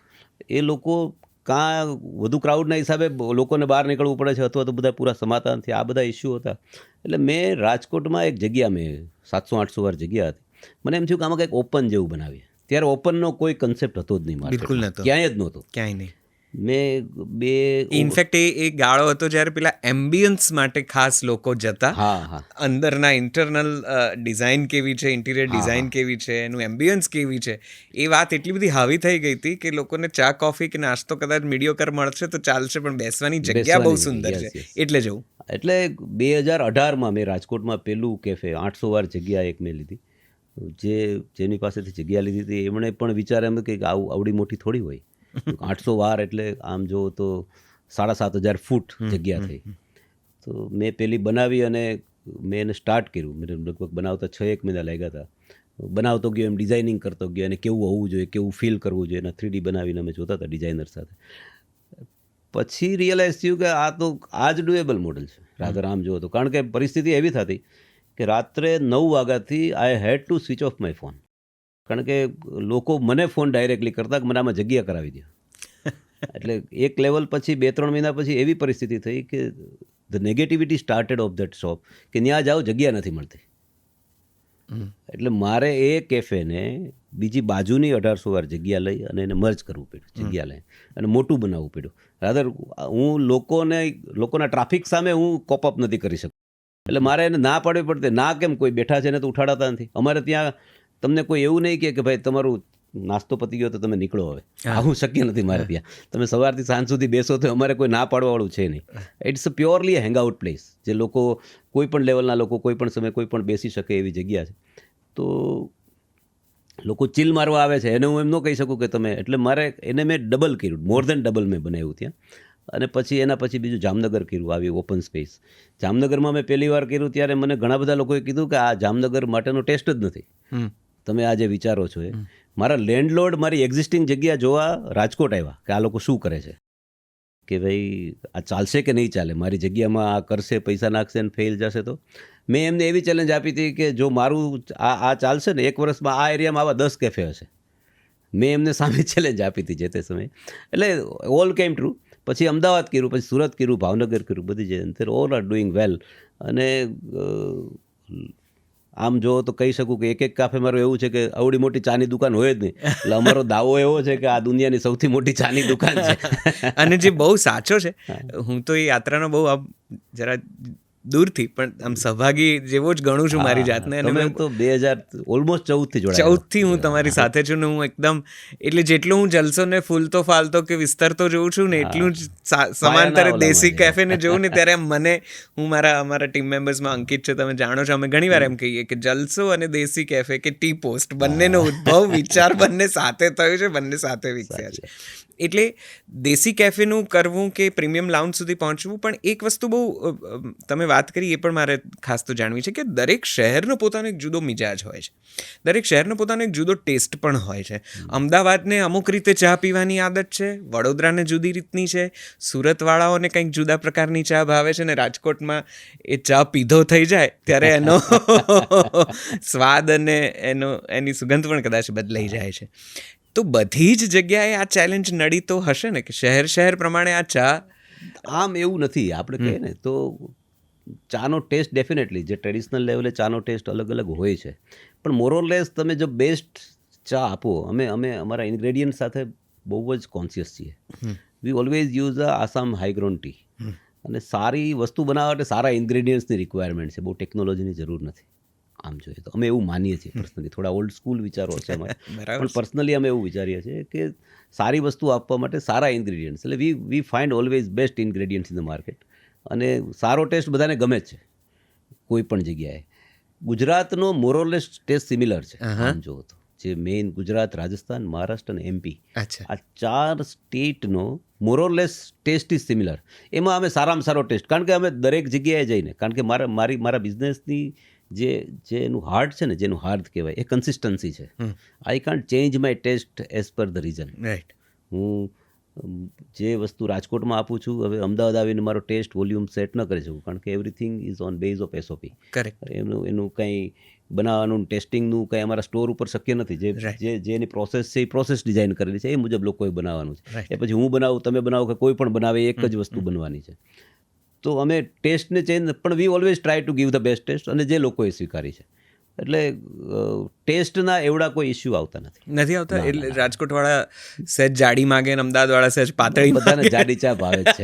એ લોકો કાં વધુ ક્રાઉડના હિસાબે લોકોને બહાર નીકળવું પડે છે, અથવા તો બધા પૂરા સમાધાનથી આ બધા ઇસ્યુ હતા. એટલે મેં રાજકોટમાં એક જગ્યા, મેં 700-800 વાર જગ્યા હતી, મને એમ થયું કે આમાં કંઈક ઓપન જેવું બનાવીએ. ત્યારે ઓપનનો કોઈ કન્સેપ્ટ હતો જ નહીં, બિલકુલ નહોતો, ક્યાંય જ નહોતો. ક્યાંય નહીં. મેં ઇનફેક્ટ એ ગાળો હતો જ્યારે પેલા એમ્બિયન્સ માટે ખાસ લોકો જતા. હા, અંદરના ઇન્ટરનલ ડિઝાઇન કેવી છે, ઇન્ટિરિયર ડિઝાઇન કેવી છે, એનું એમ્બિયન્સ કેવી છે, એ વાત એટલી બધી હાવી થઈ ગઈ હતી કે લોકોને ચા કોફી કે નાસ્તો કદાચ મીડિયોકર મળશે તો ચાલશે, પણ બેસવાની જગ્યા બહુ સુંદર છે, એટલે જવું. એટલે 2018માં મેં રાજકોટમાં પેલું કેફે 800 વાર જગ્યા એક મેં લીધી. જેની પાસેથી જગ્યા લીધી હતી એમણે પણ વિચાર એમ કે આવડી મોટી થોડી હોય, 800 વાર એટલે આમ જો તો 7,500 ફૂટ જગ્યા થઈ. તો મેં પેલી બનાવી અને મેં એને સ્ટાર્ટ કર્યું. મેં લગભગ બનાવતા 6-1 મહિના લાગ્યા હતા. બનાવતો ગયો, એમ ડિઝાઇનિંગ કરતો ગયો, અને કેવું હોવું જોઈએ, કેવું ફીલ કરવું જોઈએ, એના 3D બનાવીને અમે જોતા હતા ડિઝાઇનર સાથે. પછી રિયલાઇઝ થયું કે આ જ ડુએબલ મોડલ છે. રાધર આમ જુઓ તો, કારણ કે પરિસ્થિતિ એવી થતી કે રાત્રે 9 વાગ્યાથી I had to switch off my phone, કારણ કે લોકો મને ફોન ડાયરેક્ટલી કરતા કે મને આમાં જગ્યા કરાવી દો. એટલે એક લેવલ પછી 2-3 મહિના પછી એવી પરિસ્થિતિ થઈ કે the negativity started of that shop, કે ત્યાં જાઓ જગ્યા નથી મળતી. એટલે મારે એ કેફેને બીજી બાજુની 1800 વાર જગ્યા લઈ અને એને મર્જ કરવું પડ્યું, જગ્યા લઈ અને મોટું બનાવવું પડ્યું. રાધર હું લોકોના ટ્રાફિક સામે હું કોપઅપ નથી કરી શકતો. એટલે મારે એને ના પાડવી પડતી. ના કેમ, કોઈ બેઠા છે એને તો ઉઠાડાતા નથી. અમારે ત્યાં તમને કોઈ એવું નહીં કે ભાઈ તમારું નાસ્તો પતી ગયો તો તમે નીકળો હવે, આવું શક્ય નથી મારે ત્યાં. તમે સવારથી સાંજ સુધી બેસો તો અમારે કોઈ ના પાડવાવાળું છે નહીં. It's a purely a hangout place, જે લોકો કોઈ પણ લેવલના લોકો કોઈ પણ સમયે કોઈ પણ બેસી શકે એવી જગ્યા છે. તો લોકો ચીલ મારવા આવે છે, એને હું એમ ન કહી શકું કે તમે, એટલે મારે એને મેં ડબલ કર્યું, મોર દેન ડબલ મેં બનાવ્યું ત્યાં. અને પછી એના પછી બીજું જામનગર કર્યું, આવી ઓપન સ્પેસ. જામનગરમાં મેં પહેલી વાર કર્યું ત્યારે મને ઘણા બધા લોકોએ કીધું કે આ જામનગર માટેનો ટેસ્ટ જ નથી, તમે આ જે વિચારો છો એ. મારા લેન્ડલોર્ડ મારી એક્ઝિસ્ટિંગ જગ્યા જોવા રાજકોટ આવ્યા કે આ લોકો શું કરે છે, કે ભાઈ આ ચાલશે કે નહીં ચાલે, મારી જગ્યામાં આ કરશે, પૈસા નાખશે અને ફેલ જશે. તો મેં એમને એવી ચેલેન્જ આપી હતી કે જો મારું આ ચાલશે ને 1 વર્ષમાં આ એરિયામાં આવા 10 કેફે હશે. મેં એમને સામે ચેલેન્જ આપી હતી જે તે સમયે. એટલે ઓલ કેમ ટ્રુ. પછી અમદાવાદ કર્યું, પછી સુરત કર્યું, ભાવનગર કર્યું, બધી જગ્યાએ ઓલ આર ડુઈંગ વેલ. અને આમ જો તો કહી શકું કે એક કાફે મારું એવું છે કે આવડી મોટી ચાની દુકાન હોય જ નહીં. એટલે અમારો દાવો એવો છે કે આ દુનિયાની સૌથી મોટી ચાની દુકાન છે. અને જે બહુ સાચો છે, હું તો એ યાત્રાનો બહુ જરા દૂરથી પણ આમ સહભાગી જેવો જ ગણું છું મારી જાતને. અને મેં તો 2014થી જોડાયો. 14થી હું તમારી સાથે છું ને હું એકદમ, એટલે જેટલું હું જલસો ને ફૂલતો ફાલતો કે વિસ્તરતો જોઉં છું ને એટલું જ સમાંતરે દેશી કેફેને જોઉં ને ત્યારે મને, હું અમારા ટીમ મેમ્બર્સમાં અંકિત છે, તમે જાણો છો, અમે ઘણી વાર એમ કહીએ કે જલસો અને દેશી કેફે કે ટી પોસ્ટ બંનેનો ઉદ્ભવ વિચાર બંને સાથે થયો છે, બંને સાથે વિકસ્યા છે. એટલે દેશી કેફેનું કરવું કે પ્રીમિયમ લાઉન્જ સુધી પહોંચવું. પણ એક વસ્તુ બહુ તમે વાત કરી એ પણ મારે ખાસ તો જાણવી છે કે દરેક શહેરનો પોતાનો એક જુદો મિજાજ હોય છે, દરેક શહેરનો પોતાનો એક જુદો ટેસ્ટ પણ હોય છે. અમદાવાદને અમુક રીતે ચા પીવાની આદત છે, વડોદરાને જુદી રીતની છે, સુરતવાળાઓને કંઈક જુદા પ્રકારની ચા ભાવે છે, ને રાજકોટમાં એ ચા પીધો થઈ જાય ત્યારે એનો સ્વાદ અને એની સુગંધ પણ કદાચ બદલાઈ જાય છે. તો બધી જ જગ્યાએ આ ચેલેન્જ નડી તો હશે ને કે શહેર પ્રમાણે આ ચા આમ એવું નથી. આપણે કહીએ ને તો ચાનો ટેસ્ટ ડેફિનેટલી જે ટ્રેડિશનલ લેવલે ચાનો ટેસ્ટ અલગ અલગ હોય છે, પણ મોરઓરલેસ તમે જો બેસ્ટ ચા આપો, અમે અમારા ઇન્ગ્રેડિયન્ટ સાથે બહુ જ કોન્શિયસ છીએ. We always use a Assam high grown tea. અને સારી વસ્તુ બનાવવા માટે સારા ઇન્ગ્રેડિયન્ટ્સની રિક્વાયરમેન્ટ છે, બહુ ટેકનોલોજીની જરૂર નથી. આમ જોઈએ તો અમે એવું માનીએ છીએ પર્સનલી, થોડા ઓલ્ડ સ્કૂલ વિચારો છે અમારે, બરાબર પણ પર્સનલી અમે એવું વિચારીએ છીએ કે સારી વસ્તુ આપવા માટે સારા ઇન્ગ્રીડિયન્ટ્સ, એટલે વી find always best ingredients in the market. અને સારો ટેસ્ટ બધાને ગમે જ છે કોઈ પણ જગ્યાએ. ગુજરાતનો મોરોલેસ ટેસ્ટ સિમિલર છે આમ જુઓ તો. જે મેઇન ગુજરાત, રાજસ્થાન, મહારાષ્ટ્ર અને MP, અચ્છા આ 4 સ્ટેટનો મોરોલેસ ટેસ્ટ ઇઝ સિમિલર. એમાં અમે સારામાં સારો ટેસ્ટ, કારણ કે અમે દરેક જગ્યાએ જઈને, કારણ કે મારા બિઝનેસની જે એનું હાર્ટ છે ને, જેનું હાર્ટ કહેવાય એ કન્સિસ્ટન્સી છે. I can't change my taste as per the reason. Right. હું જે વસ્તુ રાજકોટમાં આપું છું, હવે અમદાવાદ આવીને મારો ટેસ્ટ વોલ્યુમ સેટ ન કરી શકું, કારણ કે everything is on base of SOP. Correct. એનું કંઈ બનાવવાનું, ટેસ્ટિંગનું કંઈ અમારા સ્ટોર ઉપર શક્ય નથી. જે એની પ્રોસેસ છે એ પ્રોસેસ ડિઝાઇન કરેલી છે, એ મુજબ લોકોએ બનાવવાનું છે. એ પછી હું બનાવું, તમે બનાવો, કે કોઈ પણ બનાવે, એક જ વસ્તુ બનવાની છે. તો અમે ટેસ્ટને ચેન્જ, પણ we always try to give the best taste, અને જે લોકોએ સ્વીકારી છે. એટલે ટેસ્ટના એવડા કોઈ ઇસ્યુ આવતા નથી આવતા. એટલે રાજકોટવાળા સહેજ જાડી માગે ને અમદાવાદવાળા સહેજ પાતળી. બધાને જાડી ચા ભાવે જ છે.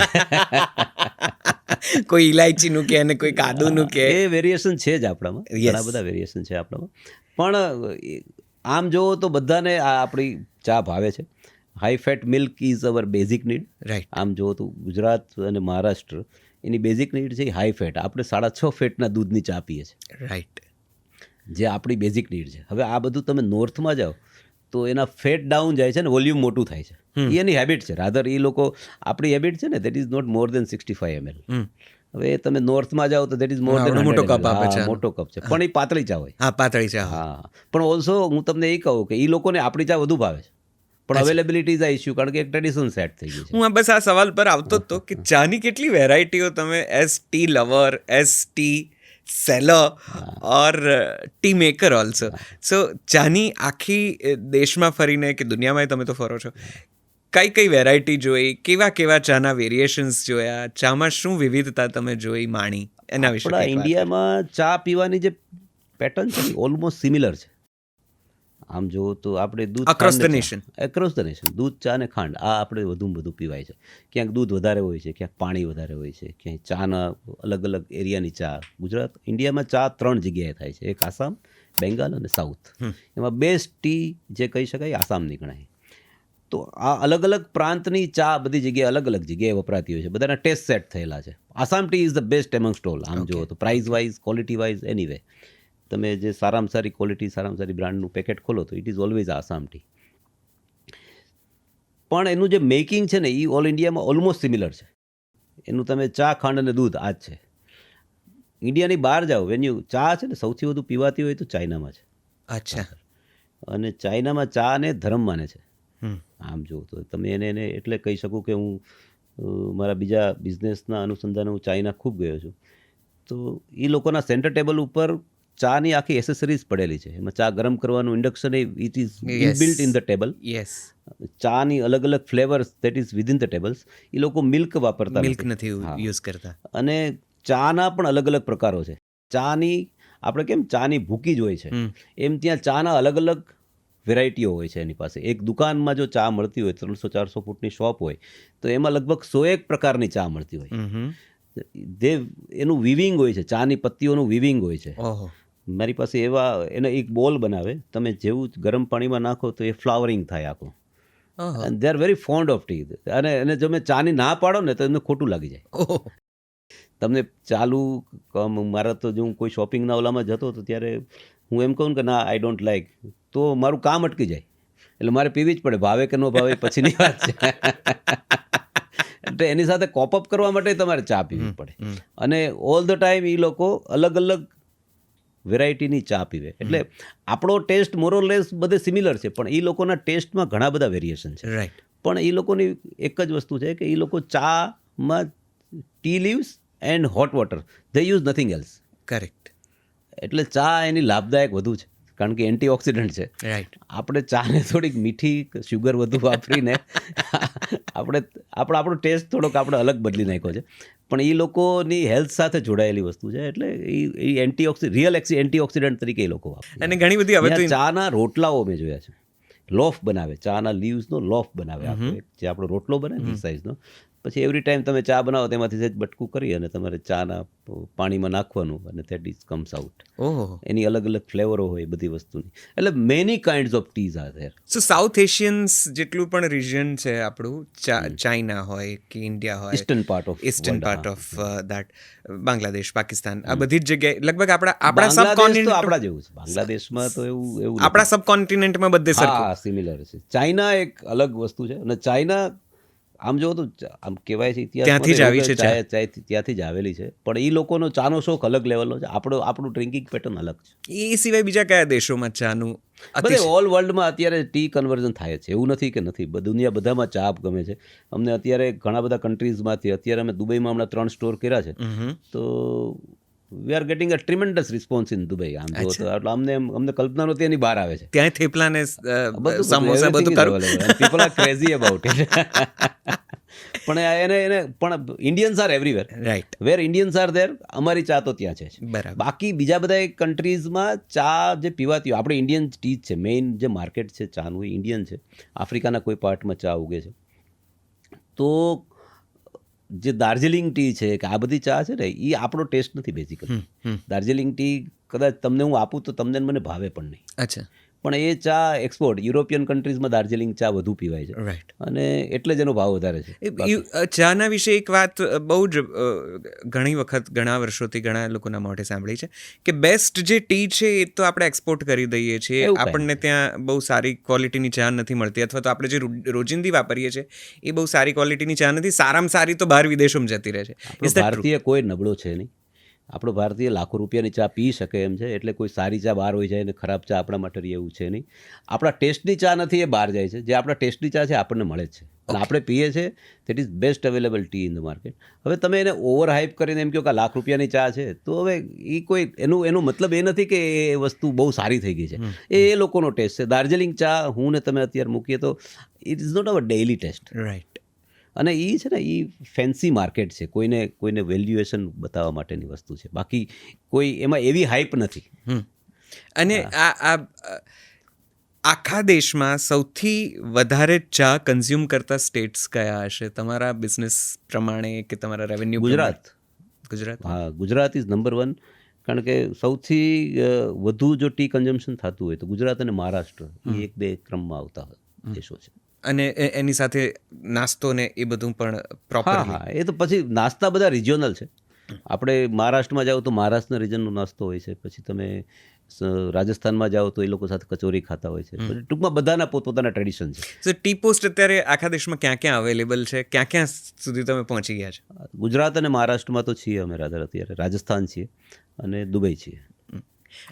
કોઈ ઇલાયચીનું કે અને કોઈ કાદુનું કે, એ વેરિએશન છે જ આપણામાં, ઘણા બધા વેરિએશન છે આપણામાં. પણ આમ જોવો તો બધાને આપણી ચા ભાવે છે. High fat milk is our basic need. Right. આમ જોવો તો ગુજરાત અને મહારાષ્ટ્ર, એની બેઝિક નીડ છે હાઈ ફેટ. આપણે 6.5 ફેટના દૂધની ચા પીએ છીએ. રાઈટ. જે આપણી બેઝિક નીડ છે. હવે આ બધું તમે નોર્થમાં જાઓ તો એના ફેટ ડાઉન જાય છે ને વોલ્યુમ મોટું થાય છે. એ એની હેબિટ છે. રાધર એ લોકો, આપણી હેબિટ છે ને, that is not more than 65 ml. હવે તમે નોર્થમાં જાઓ તો દેટ ઇઝ મોર દેન મોટો કપ આપે છે. મોટો કપ છે, પણ એ પાતળી ચા હોય. હા, પાતળી ચા. હા, પણ ઓલ્સો હું તમને એ કહું કે એ લોકોને આપણી ચા વધુ ભાવે છે, પણ અવેલેબિલિટી ઇઝ આ ઇસ્યુ, કારણ કે એક ટ્રેડિશન સેટ થઈ ગયું છે. હું બસ આ સવાલ પર આવતો હતો કે ચાની કેટલી વેરાયટીઓ તમે as tea lover, as tea seller or tea maker also. So ચાની આખી દેશમાં ફરીને કે દુનિયામાં તમે તો ફરો છો, કઈ વેરાયટી જોઈ, કેવા ચાના વેરિએશન્સ જોયા, ચામાં શું વિવિધતા તમે જોઈ, માણી, એના વિશે? આપણા ઇન્ડિયામાં ચા પીવાની જે પેટર્ન છે ઓલમોસ્ટ સિમિલર છે. આમ જો તો આપણે દૂધ અક્રોસ ધ નેશન દૂધ, ચા અને ખાંડ, આ આપણે વધુમાં વધુ પીવાય છે. ક્યાંક દૂધ વધારે હોય છે, ક્યાંક પાણી વધારે હોય છે, ક્યાંક ચાના અલગ અલગ એરિયાની ચા. ઇન્ડિયામાં ચા 3 જગ્યાએ થાય છે. એક આસામ, બેંગાલ અને સાઉથ. એમાં બેસ્ટ ટી જે કહી શકાય આસામની ગણાય. તો આ અલગ અલગ પ્રાંતની ચા બધી જગ્યાએ અલગ અલગ જગ્યાએ વપરાતી હોય છે. બધાના ટેસ્ટ સેટ થયેલા છે. Assam tea is the best amongst all. આમ જુઓ તો price wise, quality wise, anyway તમે જે સારામાં સારી ક્વોલિટી, સારામાં સારી બ્રાન્ડનું પેકેટ ખોલો તો it is always Assam T. પણ એનું જે મેકિંગ છે ને, એ ઓલ ઇન્ડિયામાં ઓલમોસ્ટ સિમિલર છે. એનું તમે ચા, ખાંડ અને દૂધ આ જ છે. ઇન્ડિયાની બહાર જાઓ, વેન્યુ ચા છે ને સૌથી વધુ પીવાતી હોય તો ચાઇનામાં છે. અચ્છા. અને ચાઇનામાં ચાને ધર્મ માને છે. આમ જુઓ તો તમે એને એટલે કહી શકું કે હું મારા બીજા બિઝનેસના અનુસંધાને હું ચાઇના ખૂબ ગયો છું. તો એ લોકોના સેન્ટર ટેબલ ઉપર ચાની આખી એસેસરીઝ પડેલી છે. એમાં ચા ગરમ કરવાનું induction, it is inbuilt in the table. Yes. ચાની અલગ અલગ flavours that is within the tables. એ લોકો મિલ્ક વાપરતા નથી યુઝ કરતા. અને ચાના પણ અલગ અલગ પ્રકારો છે. ચાની આપણે કેમ ચાની ભૂકી જ હોય છે, એમ ત્યાં ચાના અલગ અલગ વેરાયટીઓ હોય છે એની પાસે. એક દુકાનમાં જો ચા મળતી હોય, 300-400 ફૂટની શોપ હોય, તો એમાં લગભગ 101 પ્રકારની ચા મળતી હોય. એનું વિવિંગ હોય છે, ચાની પત્તીઓનું વિવિંગ હોય છે. મારી પાસે એને એક બોલ બનાવે, તમે જેવું ગરમ પાણીમાં નાખો તો એ ફ્લાવરિંગ થાય આખું. And they are very found of T. અને જો તમે ચાની ના પાડો ને તો એમને ખોટું લાગી જાય. તમને ચાલુ મારા તો જો હું કોઈ શોપિંગના ઓલામાં જતો હતો ત્યારે હું એમ કહું કે ના, આઈ ડોન્ટ લાઈક, તો મારું કામ અટકી જાય. એટલે મારે પીવી જ પડે, ભાવે કે ન ભાવે પછીની વાત છે. એટલે એની સાથે કોપઅપ કરવા માટે તમારે ચા પીવી પડે. અને ઓલ ધ ટાઈમ એ લોકો અલગ અલગ વેરાયટીની ચા પીવે. એટલે આપણો ટેસ્ટ મોરલેસ બધે સિમિલર છે, પણ એ લોકોના ટેસ્ટમાં ઘણા બધા વેરિએશન છે. રાઈટ. પણ એ લોકોની એક જ વસ્તુ છે કે એ લોકો ચામાં tea leaves and hot water, they use nothing else. Correct. એટલે ચા એની લાભદાયક વધુ છે, કારણ કે એન્ટીઓક્સિડન્ટ છે. રાઈટ. આપણે ચાને થોડીક મીઠી, શુગર વધુ વાપરીને આપણો ટેસ્ટ થોડોક આપણે અલગ બદલી નાખ્યો છે. પણ એ લોકોની હેલ્થ સાથે જોડાયેલી વસ્તુ છે. એટલે એ રિયલ એન્ટીઓક્સિડન્ટ તરીકે એ લોકો વાપરે. અને ઘણી બધી હવે તો ચાના રોટલાઓ મેં જોયા છે, લોફ બનાવે, ચાના લીવ્સનો લોફ બનાવે, જે આપણો રોટલો બને ને સાઇઝનો, પછી એવરી ટાઈમ તમે ચા બનાવો તેમાંથી સહેજ બટકું કરી અને તમારે ચાના પાણીમાં નાખવાનું અને that is comes out. Oh, એની અલગ અલગ ફ્લેવરો હોય બધી વસ્તુની. એટલે many kinds of teas are there. So South Asians જેટલું પણ રિજન છે આપણું, ચાઇના હોય કે ઇન્ડિયા હોય, eastern part of eastern part of that, Bangladesh, Pakistan, આ બધી જ જગ્યાએ લગભગ આપણા બાંગ્લાદેશ તો સબકોન્ટિનેન્ટ, આપણા જેવું છે. બાંગ્લાદેશમાં તો એવું આપણા સબકોન્ટિનેન્ટમાં બધે સરખું. હા સિમિલર છે. ચાઇના એક અલગ વસ્તુ છે અને ચાઇના આમ જો તો આમ કહેવાય છે ત્યાંથી જ આવી છે ચા. ત્યાંથી જ આવેલી છે, પણ એ લોકોનો ચાનો શોખ અલગ લેવલનો છે. આપણું ડ્રિંકિંગ પેટર્ન અલગ છે. એ સિવાય બીજા કયા દેશોમાં ચાનું બધે ઓલ વર્લ્ડમાં અત્યારે ટી કન્વર્ઝન થાય છે. એવું નથી કે નથી, દુનિયા બધામાં ચા ગમે છે. અમને અત્યારે ઘણા બધા કન્ટ્રીઝમાંથી, અત્યારે અમે દુબઈમાં હમણાં 3 સ્ટોર કર્યા છે, તો we are getting a tremendous response in Dubai. આમ જો તો એટલે અમને કલ્પના નહોતી એની બહાર આવે છે. ત્યાં થેપલા ને સમોસા બધું કરું. People are crazy about it. પણ પણ Indians are everywhere. Right, where Indians are there, અમારી ચા તો ત્યાં છે. બરાબર. બાકી બીજા બધા કન્ટ્રીઝમાં ચા જે પીવાતી હોય, આપણે ઇન્ડિયન ટી જ છે. મેઇન જે માર્કેટ છે ચાનું એ ઇન્ડિયન છે. આફ્રિકાના કોઈ પાર્ટમાં ચા ઉગે છે. તો જે દાર્જિલિંગ ટી છે કે આ બધી ચા છે ને, એ આપણો ટેસ્ટ નથી બેઝિકલી. દાર્જિલિંગ ટી કદાચ તમને હું આપું તો તમને મને ભાવે પણ નહીં. અચ્છા, પણ એ ચા એક્સપોર્ટ યુરોપિયન કન્ટ્રીઝમાં દાર્જિલિંગ ચા વધુ પીવાય છે, રાઈટ. અને એટલે જ એનો ભાવ વધારે છે. ચાના વિશે એક વાત બહુ જ ઘણી વખત, ઘણા વર્ષોથી ઘણા લોકોના મોઢે સાંભળી છે કે બેસ્ટ જે ટી છે એ તો આપણે એક્સપોર્ટ કરી દઈએ છીએ. એવું કાંઈ આપણને ત્યાં બહુ સારી ક્વોલિટીની ચા નથી મળતી, અથવા તો આપણે જે રોજિંદી વાપરીએ છીએ એ બહુ સારી ક્વોલિટીની ચા નથી. સારામાં સારી તો બહાર વિદેશોમાં જતી રહે છે. આપણો ભારતીય કોઈ નબળો છે નહીં. આપણો ભારતીય લાખો રૂપિયાની ચા પી શકે એમ છે. એટલે કોઈ સારી ચા બહાર હોય જાય ને ખરાબ ચા આપણા માટે એવું છે નહીં. આપણા ટેસ્ટની ચા નથી એ બહાર જાય છે. જે આપણા ટેસ્ટની ચા છે આપણને મળે જ છે, અને આપણે પીએ છીએ. That is best available T in the market. હવે તમે એને ઓવર હાઇપ કરીને એમ કહો કે લાખ રૂપિયાની ચા છે, તો હવે એ કોઈ એનો મતલબ એ નથી કે એ વસ્તુ બહુ સારી થઈ ગઈ છે. એ લોકોનો ટેસ્ટ છે. દાર્જિલિંગ ચા હું ને તમે અત્યારે મૂકીએ તો it is not our daily taste. Right. અને એ છે ને, એ ફેન્સી માર્કેટ છે. કોઈને વેલ્યુએશન બતાવવા માટેની વસ્તુ છે. બાકી કોઈ એમાં એવી હાઈપ નથી. અને આ આખા દેશમાં સૌથી વધારે ચા કન્ઝ્યુમ કરતા સ્ટેટ્સ કયા હશે તમારા બિઝનેસ પ્રમાણે કે તમારા રેવન્યુ? ગુજરાત. ગુજરાત, હા, ગુજરાત ઇઝ નંબર 1. કારણ કે સૌથી વધુ જો ટી કન્ઝમ્પશન થતું હોય તો ગુજરાત અને મહારાષ્ટ્ર એ 1-2 ક્રમમાં આવતા દેશો છે. અને એની સાથે નાસ્તો ને એ બધું પણ પ્રોપર? હા, એ તો પછી નાસ્તા બધા રિજિયોનલ છે. આપણે મહારાષ્ટ્રમાં જાઓ તો મહારાષ્ટ્રના રિજનનો નાસ્તો હોય છે. પછી તમે રાજસ્થાનમાં જાઓ તો એ લોકો સાથે કચોરી ખાતા હોય છે. ટૂંકમાં બધાના પોતપોતાના ટ્રેડિશન છે. સો ટી પોસ્ટ અત્યારે આખા દેશમાં ક્યાં ક્યાં અવેલેબલ છે? ક્યાં ક્યાં સુધી તમે પહોંચી ગયા છો? ગુજરાત અને મહારાષ્ટ્રમાં તો છીએ અમે રાધર અત્યારે. રાજસ્થાન છીએ અને દુબઈ છીએ.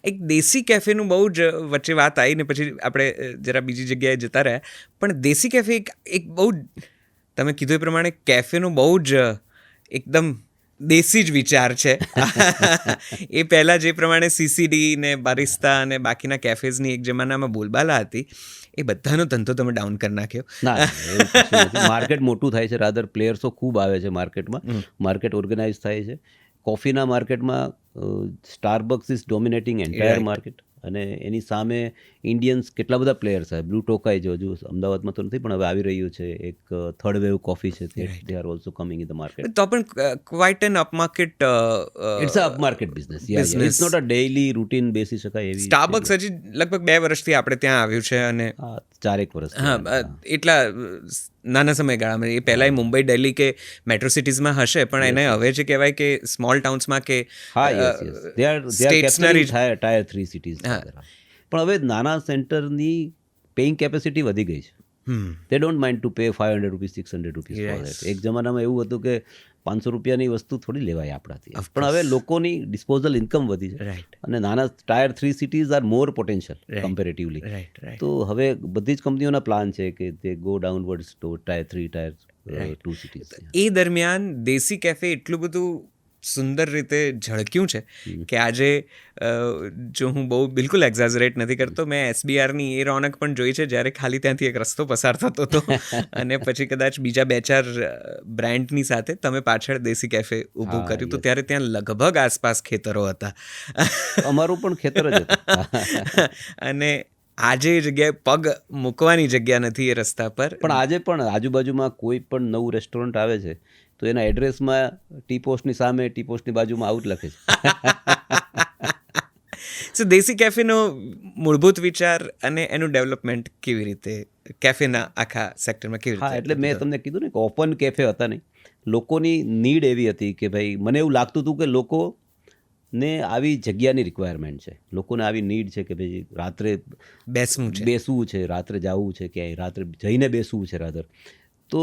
એક દેશી કેફેનું બહુ જ વચ્ચે વાત આવી ને પછી આપણે જરા બીજી જગ્યાએ જતા રહ્યા. પણ દેશી કેફે એક બહુ જ, તમે કીધું એ પ્રમાણે કેફેનો બહુ જ એકદમ દેશી જ વિચાર છે. એ પહેલાં જે પ્રમાણે CCD ને બારિસ્તા અને બાકીના કેફેઝની એક જમાનામાં બોલબાલા હતી, એ બધાનો ધંધો તમે ડાઉન કરી નાખ્યો. ના, માર્કેટ મોટું થાય છે. રાધર પ્લેયર્સો ખૂબ આવે છે માર્કેટમાં. માર્કેટ ઓર્ગેનાઇઝ થાય છે. કોફીના માર્કેટમાં Starbucks is dominating entire market, અને એની સામે ઇન્ડિયન્સ કેટલા બધા પ્લેયર્સ આવે. બ્લુ ટોકાઈ જો હજુ અમદાવાદમાં તો નથી, પણ હવે આવી રહ્યું છે. એક થર્ડ વેવ કોફી છે, they are also coming in the market. તો પણ quite an upmarket, it's a upmarket business. It's not a daily routine બેસી શકાય એવી. સ્ટારબક્સ હજી લગભગ 2 વર્ષથી આપણે ત્યાં આવ્યું છે, અને 4-1 વર્ષ. હા, એટલા નાના સમયગાળામાં. એ પહેલાં મુંબઈ, દિલ્હી કે મેટ્રો સિટીઝમાં હશે, પણ એને હવે જે કહેવાય કે સ્મોલ ટાઉન્સમાં કે સ્ટેટ્સના ટાયર 3 સિટીઝ. પણ હવે નાના સેન્ટરની પેઇંગ કેપેસિટી વધી ગઈ છે. દે don't mind to pay 500 rupees 600 rupees for that. એક જમાનામાં એવું હતું કે 500 રૂપિયાની વસ્તુ થોડી લેવાય આપણાથી. પણ હવે લોકોની ડિસ્પોઝલ ઇન્કમ વધી છે. રાઈટ. અને નાના tier 3 cities are more potential comparatively. Right, right. તો હવે બધી જ કંપનીઓના પ્લાન છે કે તે go downwards to tier 3, tier 2 cities. એ દરમિયાન દેશી કેફે એટલું બધું સુંદર રીતે ઝળક્યું છે કે આજે જો હું બહુ બિલકુલ એક્ઝાઝરેટ નથી કરતો, મેં SBRની એ રોનક પણ જોઈ છે જ્યારે ખાલી ત્યાંથી એક રસ્તો પસાર થતો હતો અને પછી કદાચ બીજા 2-4 બ્રાન્ડની સાથે તમે પાછળ દેશી કેફે ઊભું કર્યું, તો ત્યારે ત્યાં લગભગ આસપાસ ખેતરો હતા. અમારું પણ ખેતર જ હતું. અને આજે એ જગ્યાએ પગ મૂકવાની જગ્યા નથી એ રસ્તા પર. પણ આજે પણ આજુબાજુમાં કોઈ પણ નવું રેસ્ટોરન્ટ આવે છે તો એના એડ્રેસમાં ટી પોસ્ટની સામે ટી પોસ્ટની બાજુમાં આવું જ લખે છે. સો દેશી કેફેનો મૂળભૂત વિચાર અને એનું ડેવલપમેન્ટ કેવી રીતે કેફેના આખા સેક્ટરમાં કેવી હા, રીતે? એટલે મેં તમને કીધું ને કે ઓપન કેફે હતા નહીં. લોકોની નીડ એવી હતી કે ભાઈ મને એવું લાગતું હતું કે લોકોને આવી જગ્યાની રિક્વાયરમેન્ટ છે, લોકોને આવી નીડ છે કે ભાઈ રાત્રે બેસવું છે. બેસવું છે, રાત્રે જવું છે ક્યાંય, રાત્રે જઈને બેસવું છે રાધર. તો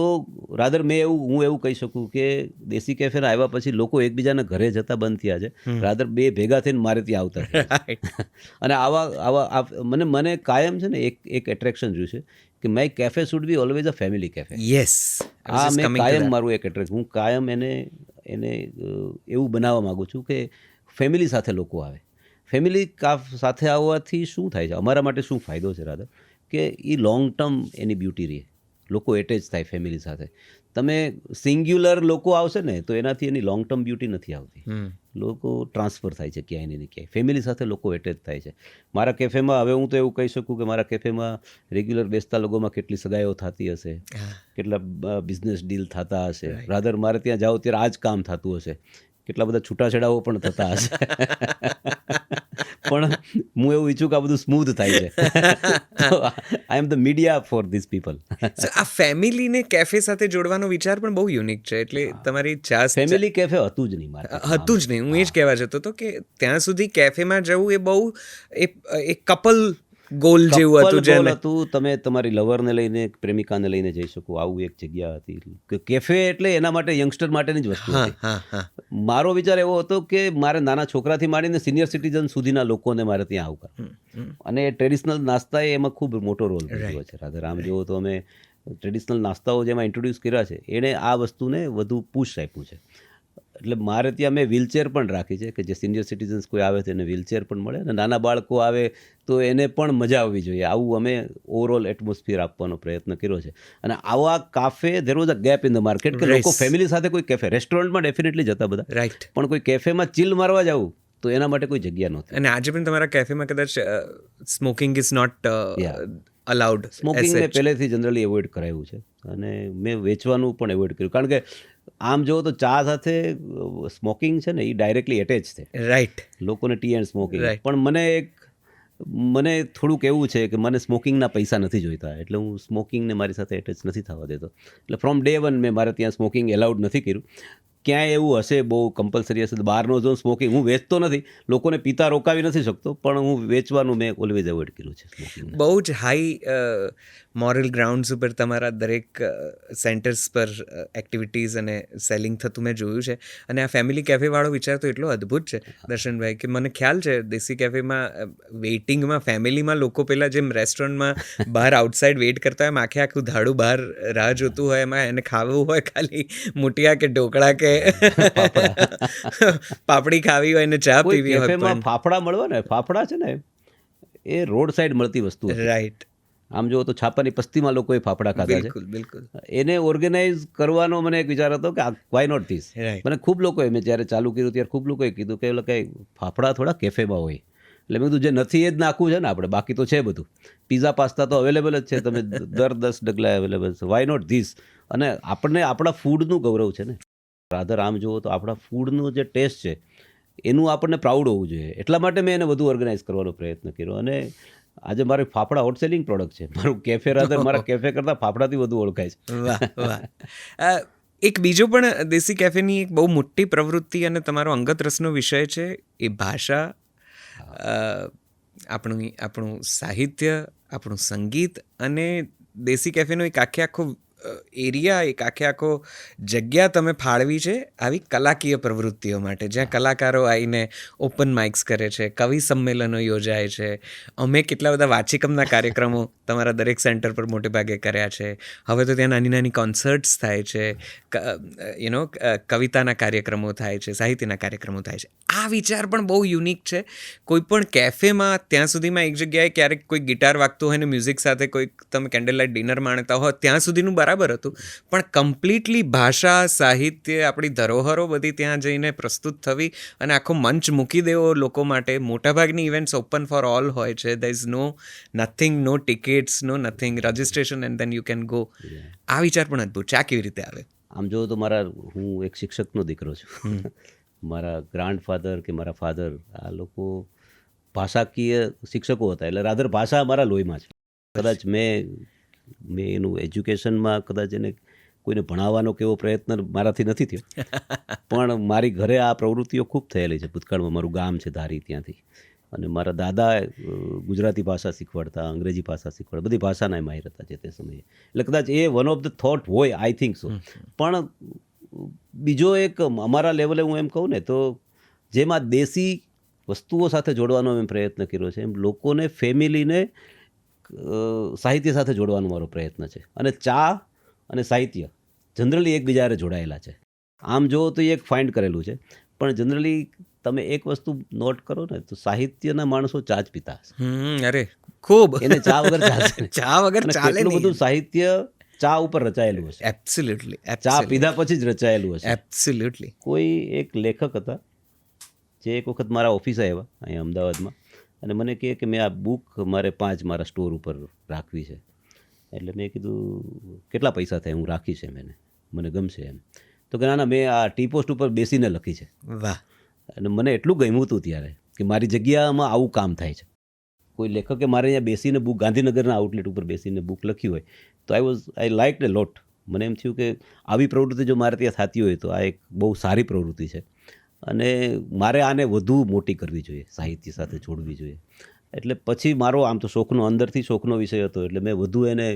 રાધર હું એવું કહી શકું કે દેશી કેફે આવ્યા પછી લોકો એકબીજાના ઘરે જતા બંધ થયા છે, રાધર બે ભેગા થઈને મારે ત્યાં આવતા થયા છે. અને મને કાયમ છે ને એક એટ્રેક્શન રહ્યું છે કે my cafe should be always a family cafe. Yes, મેં કાયમ મારું એક એટ્રેક્શન, હું કાયમ એને એવું બનાવવા માગું છું કે ફેમિલી સાથે લોકો આવે. ફેમિલી સાથે આવવાથી શું થાય છે, અમારા માટે શું ફાયદો છે રાધર, કે એ લોંગ ટર્મ એની બ્યુટી રહે, લોકો એટેચ થાય ફેમિલી સાથે. તમે સિંગ્યુલર લોકો આવશે ને તો એનાથી એની લોંગ ટર્મ બ્યુટી નથી આવતી. લોકો ટ્રાન્સફર થાય છે ક્યાંય ને ક્યાંય, ફેમિલી સાથે લોકો એટેચ થાય છે. મારા કેફેમાં હવે હું તો એવું કહી શકું કે મારા કેફેમાં રેગ્યુલર બેસતા લોકોમાં કેટલી સગાઈઓ થતી હશે, કેટલા બિઝનેસ ડીલ થતા હશે. રાધર મારે ત્યાં જાઓ ત્યારે આ જ કામ થતું હશે, કેટલા બધા છૂટાછેડાઓ પણ થતા હશે. પણ હું એવું ઈચ્છું કે આ બધું સ્મૂથ થાય છે. I am the media for this people. આ ફેમિલીને કેફે સાથે જોડવાનો વિચાર પણ બહુ યુનિક છે. એટલે તમારી ફેમિલી કેફે હતું જ નહીં મારે, હતું જ નહીં. હું એ જ કહેવા જતો હતો કે ત્યાં સુધી કેફેમાં જવું એ બહુ એક કપલ ગોલ જેવું હતું. ગોલ હતું, તમે તમારી લવરને લઈને પ્રેમિકાને લઈને જઈ શકો, આવું એક જગ્યા હતી. કેફે એટલે એના માટે યંગસ્ટર માટેની જ વસ્તુ હતી. મારો વિચાર એવો હતો કે મારે નાના છોકરાથી માંડીને સિનિયર સિટીઝન સુધીના લોકોને મારે ત્યાં આવવું. અને ટ્રેડિશનલ નાસ્તા એમાં ખૂબ મોટો રોલ ભજવ્યો છે રાધર. આમ જુઓ તો અમે ટ્રેડિશનલ નાસ્તાઓ જેમાં ઇન્ટ્રોડ્યુસ કર્યા છે એણે આ વસ્તુને વધુ પુશ આપ્યું છે. એટલે મારે ત્યાં મેં વ્હીલચેર પણ રાખી છે કે જે સિનિયર સિટીઝન્સ કોઈ આવે તો એને વ્હીલચેર પણ મળે, અને નાના બાળકો આવે તો એને પણ મજા આવવી જોઈએ. આવું અમે ઓવરઓલ એટમોસ્ફિયર આપવાનો પ્રયત્ન કર્યો છે. અને આવા cafe there was a gap in the market કે લોકો ફેમિલી સાથે કોઈ કેફે, રેસ્ટોરન્ટમાં ડેફિનેટલી જતા બધા, રાઈટ, પણ કોઈ કેફેમાં ચીલ મારવા જવું તો એના માટે કોઈ જગ્યા નહોતી. અને આજે પણ તમારા કેફેમાં કદાચ smoking is not allowed. Smoking મેં પહેલેથી જનરલી એવોઇડ કરાવ્યું છે, અને મેં વેચવાનું પણ એવોઇડ કર્યું. કારણ કે આમ જુઓ તો ચા સાથે સ્મોકિંગ છે ને એ ડાયરેક્ટલી એટેચ છે. રાઈટ, લોકોને ટી એન્ડ સ્મોકિંગ. પણ મને થોડુંક એવું છે કે મને સ્મોકિંગના પૈસા નથી જોઈતા, એટલે હું સ્મોકિંગને મારી સાથે એટેચ નથી થવા દેતો. એટલે ફ્રોમ ડે વન મેં મારે ત્યાં સ્મોકિંગ એલાઉડ નથી કર્યું. ક્યાંય એવું હશે બહુ કમ્પલસરી હશે બહારનો જો સ્મોકિંગ, હું વેચતો નથી, લોકોને પીતા રોકાવી નથી શકતો, પણ હું વેચવાનું મેં ઓલવેઝ એવોઇડ કર્યું છે. બહુ જ હાઈ મોરલ ગ્રાઉન્ડ્સ ઉપર તમારા દરેક સેન્ટર્સ પર એક્ટિવિટીઝ અને સેલિંગ થતું મેં જોયું છે. અને આ ફેમિલી કેફેવાળો વિચાર તો એટલો અદ્ભુત છે દર્શનભાઈ, કે મને ખ્યાલ છે દેશી કેફેમાં વેઇટિંગમાં ફેમિલીમાં લોકો પહેલાં જેમ રેસ્ટોરન્ટમાં બહાર આઉટસાઇડ વેઇટ કરતા હોય, એમ આખું ધાડું બહાર રાહ જોતું હોય, એમાં એને ખાવું હોય ખાલી મુઠિયા કે ઢોકળા કે પાપડી ખાવી હોય ને ચા પીવી હોય. કેફેમાં ફાફડા મળવા ને, ફાફડા છે ને એ રોડ સાઈડ મળતી વસ્તુ. રાઈટ, આમ જુઓ તો છાપાની પસ્તીમાં લોકોએ ફાફડા ખાધા છે. બિલકુલ બિલકુલ. એને ઓર્ગેનાઇઝ કરવાનો મને એક વિચાર હતો કે વાય નોટ ધીસ. મને ખૂબ લોકોએ, મેં જ્યારે ચાલુ કર્યું ત્યારે ખૂબ લોકોએ કીધું કે કંઈ ફાફડા થોડા કેફેમાં હોય. એટલે મેં કીધું જે નથી એ જ નાખવું છે ને આપણે, બાકી તો છે બધું. પીઝા પાસ્તા તો અવેલેબલ જ છે, તમે 10 ડગલા અવેલેબલ છે. Why not this. અને આપણને આપણા ફૂડનું ગૌરવ છે ને રાધર. આમ જુઓ તો આપણા ફૂડનું જે ટેસ્ટ છે એનું આપણને પ્રાઉડ હોવું જોઈએ. એટલા માટે મેં એને વધુ ઓર્ગેનાઇઝ કરવાનો પ્રયત્ન કર્યો. અને આજે મારી ફાફડા હોટ સેલિંગ પ્રોડક્ટ છે. મારું કેફે રાધર મારા કેફે કરતાં ફાફડાથી વધુ ઓળખાય છે. વાહ વાહ. એક બીજો પણ દેશી કેફેની એક બહુ મોટી પ્રવૃત્તિ અને તમારો અંગત રસનો વિષય છે એ ભાષા, આપણું સાહિત્ય, આપણું સંગીત. અને દેશી કેફેનો એક આખો એરિયા, એક આખો જગ્યા તમે ફાળવી છે આવી કલાકીય પ્રવૃત્તિઓ માટે, જ્યાં કલાકારો આવીને ઓપન માઇક્સ કરે છે, કવિ સંમેલનો યોજાય છે. અમે કેટલા બધા વાચિકમના કાર્યક્રમો તમારા દરેક સેન્ટર પર મોટે ભાગે કર્યા છે. હવે તો ત્યાં નાની નાની કોન્સર્ટ્સ થાય છે, કવિતાના કાર્યક્રમો થાય છે, સાહિત્યના કાર્યક્રમો થાય છે. આ વિચાર પણ બહુ યુનિક છે. કોઈ પણ કેફેમાં ત્યાં સુધીમાં એક જગ્યાએ ક્યારેક કોઈ ગિટાર વાગતું હોય ને મ્યુઝિક સાથે કોઈ તમે કેન્ડલ લાઇટ ડિનર માણતા હો, ત્યાં સુધીનું બરાબર હતું. હતું, પણ કમ્પ્લીટલી ભાષા, સાહિત્ય, આપણી ધરોહરો બધી ત્યાં જઈને પ્રસ્તુત થવી અને આખો મંચ મૂકી દેવો લોકો માટે. મોટાભાગની ઇવેન્ટ્સ ઓપન ફોર ઓલ હોય છે. there is no tickets, no nothing, registration and then you can go. આ વિચાર પણ અદ્ભુત છે. આ કેવી રીતે આવે? આમ જો તો હું એક શિક્ષકનો દીકરો છું. મારા ગ્રાન્ડફાધર કે મારા ફાધર આ લોકો ભાષાકીય શિક્ષકો હતા, એટલે રાધર ભાષા મારા લોહીમાં છે. કદાચ મેં એનું એજ્યુકેશનમાં કદાચ એને કોઈને ભણાવવાનો કેવો પ્રયત્ન મારાથી નથી થયો, પણ મારી ઘરે આ પ્રવૃત્તિઓ ખૂબ થયેલી છે. ભૂતકાળમાં મારું ગામ છે ધારી, ત્યાંથી. અને મારા દાદા ગુજરાતી ભાષા શીખવાડતા, અંગ્રેજી ભાષા શીખવાડતા, બધી ભાષાના માહિર હતા જે તે સમયે. એટલે કદાચ એ વન ઓફ ધ થોટ હોય, આઈ થિંક સો. પણ બીજો એક અમારા લેવલે હું એમ કહું ને તો જેમાં દેશી વસ્તુઓ સાથે જોડવાનો મેં પ્રયત્ન કર્યો છે, એમ લોકોને, ફેમિલીને સાહિત્ય સાથે જોડવાનો મારો પ્રયત્ન છે. અને ચા અને સાહિત્ય જનરલી એકબીજા હારે જોડાયેલા છે. આમ જુઓ તો એક ફાઇન્ડ કરેલું છે, પણ જનરલી તમે એક વસ્તુ નોટ કરો ને તો સાહિત્યના માણસો ચા જ પીતા હશે. અરે ખૂબ, એને ચા વગર ચાલશે. ચા વગર ચાલે નહીં. બધું સાહિત્ય ચા ઉપર રચાયેલું હશે. એબ્સોલ્યુટલી. ચા પીધા પછી જ રચાયેલું હશે. એબ્સોલ્યુટલી. કોઈ એક લેખક હતા જે એક વખત મારા ઓફિસે આવ્યા અહીંયા અમદાવાદમાં, અને મને કહે કે મેં આ બુક મારે 5 મારા સ્ટોર ઉપર રાખવી છે. એટલે મેં કીધું કેટલા પૈસા થાય, હું રાખીશ એમ, મને ગમશે એમ. તો કે ના, મેં આ ટી પોસ્ટ ઉપર બેસીને લખી છે. વાહ. અને મને એટલું ગમ્યું હતું ત્યારે કે મારી જગ્યામાં આવું કામ થાય છે. કોઈ લેખકે મારે અહીંયા બેસીને બુક, ગાંધીનગરના આઉટલેટ ઉપર બેસીને બુક લખી હોય તો આઈ લાઇક્ડ એ લોટ. મને એમ થયું કે આવી પ્રવૃત્તિ જો મારે ત્યાં થતી હોય તો આ એક બહુ સારી પ્રવૃત્તિ છે, અને મારે આને વધુ મોટી કરવી જોઈએ, સાહિત્ય સાથે જોડવી જોઈએ. એટલે પછી મારો આમ તો શોખનો, અંદરથી શોખનો વિષય હતો, એટલે મેં વધુ એને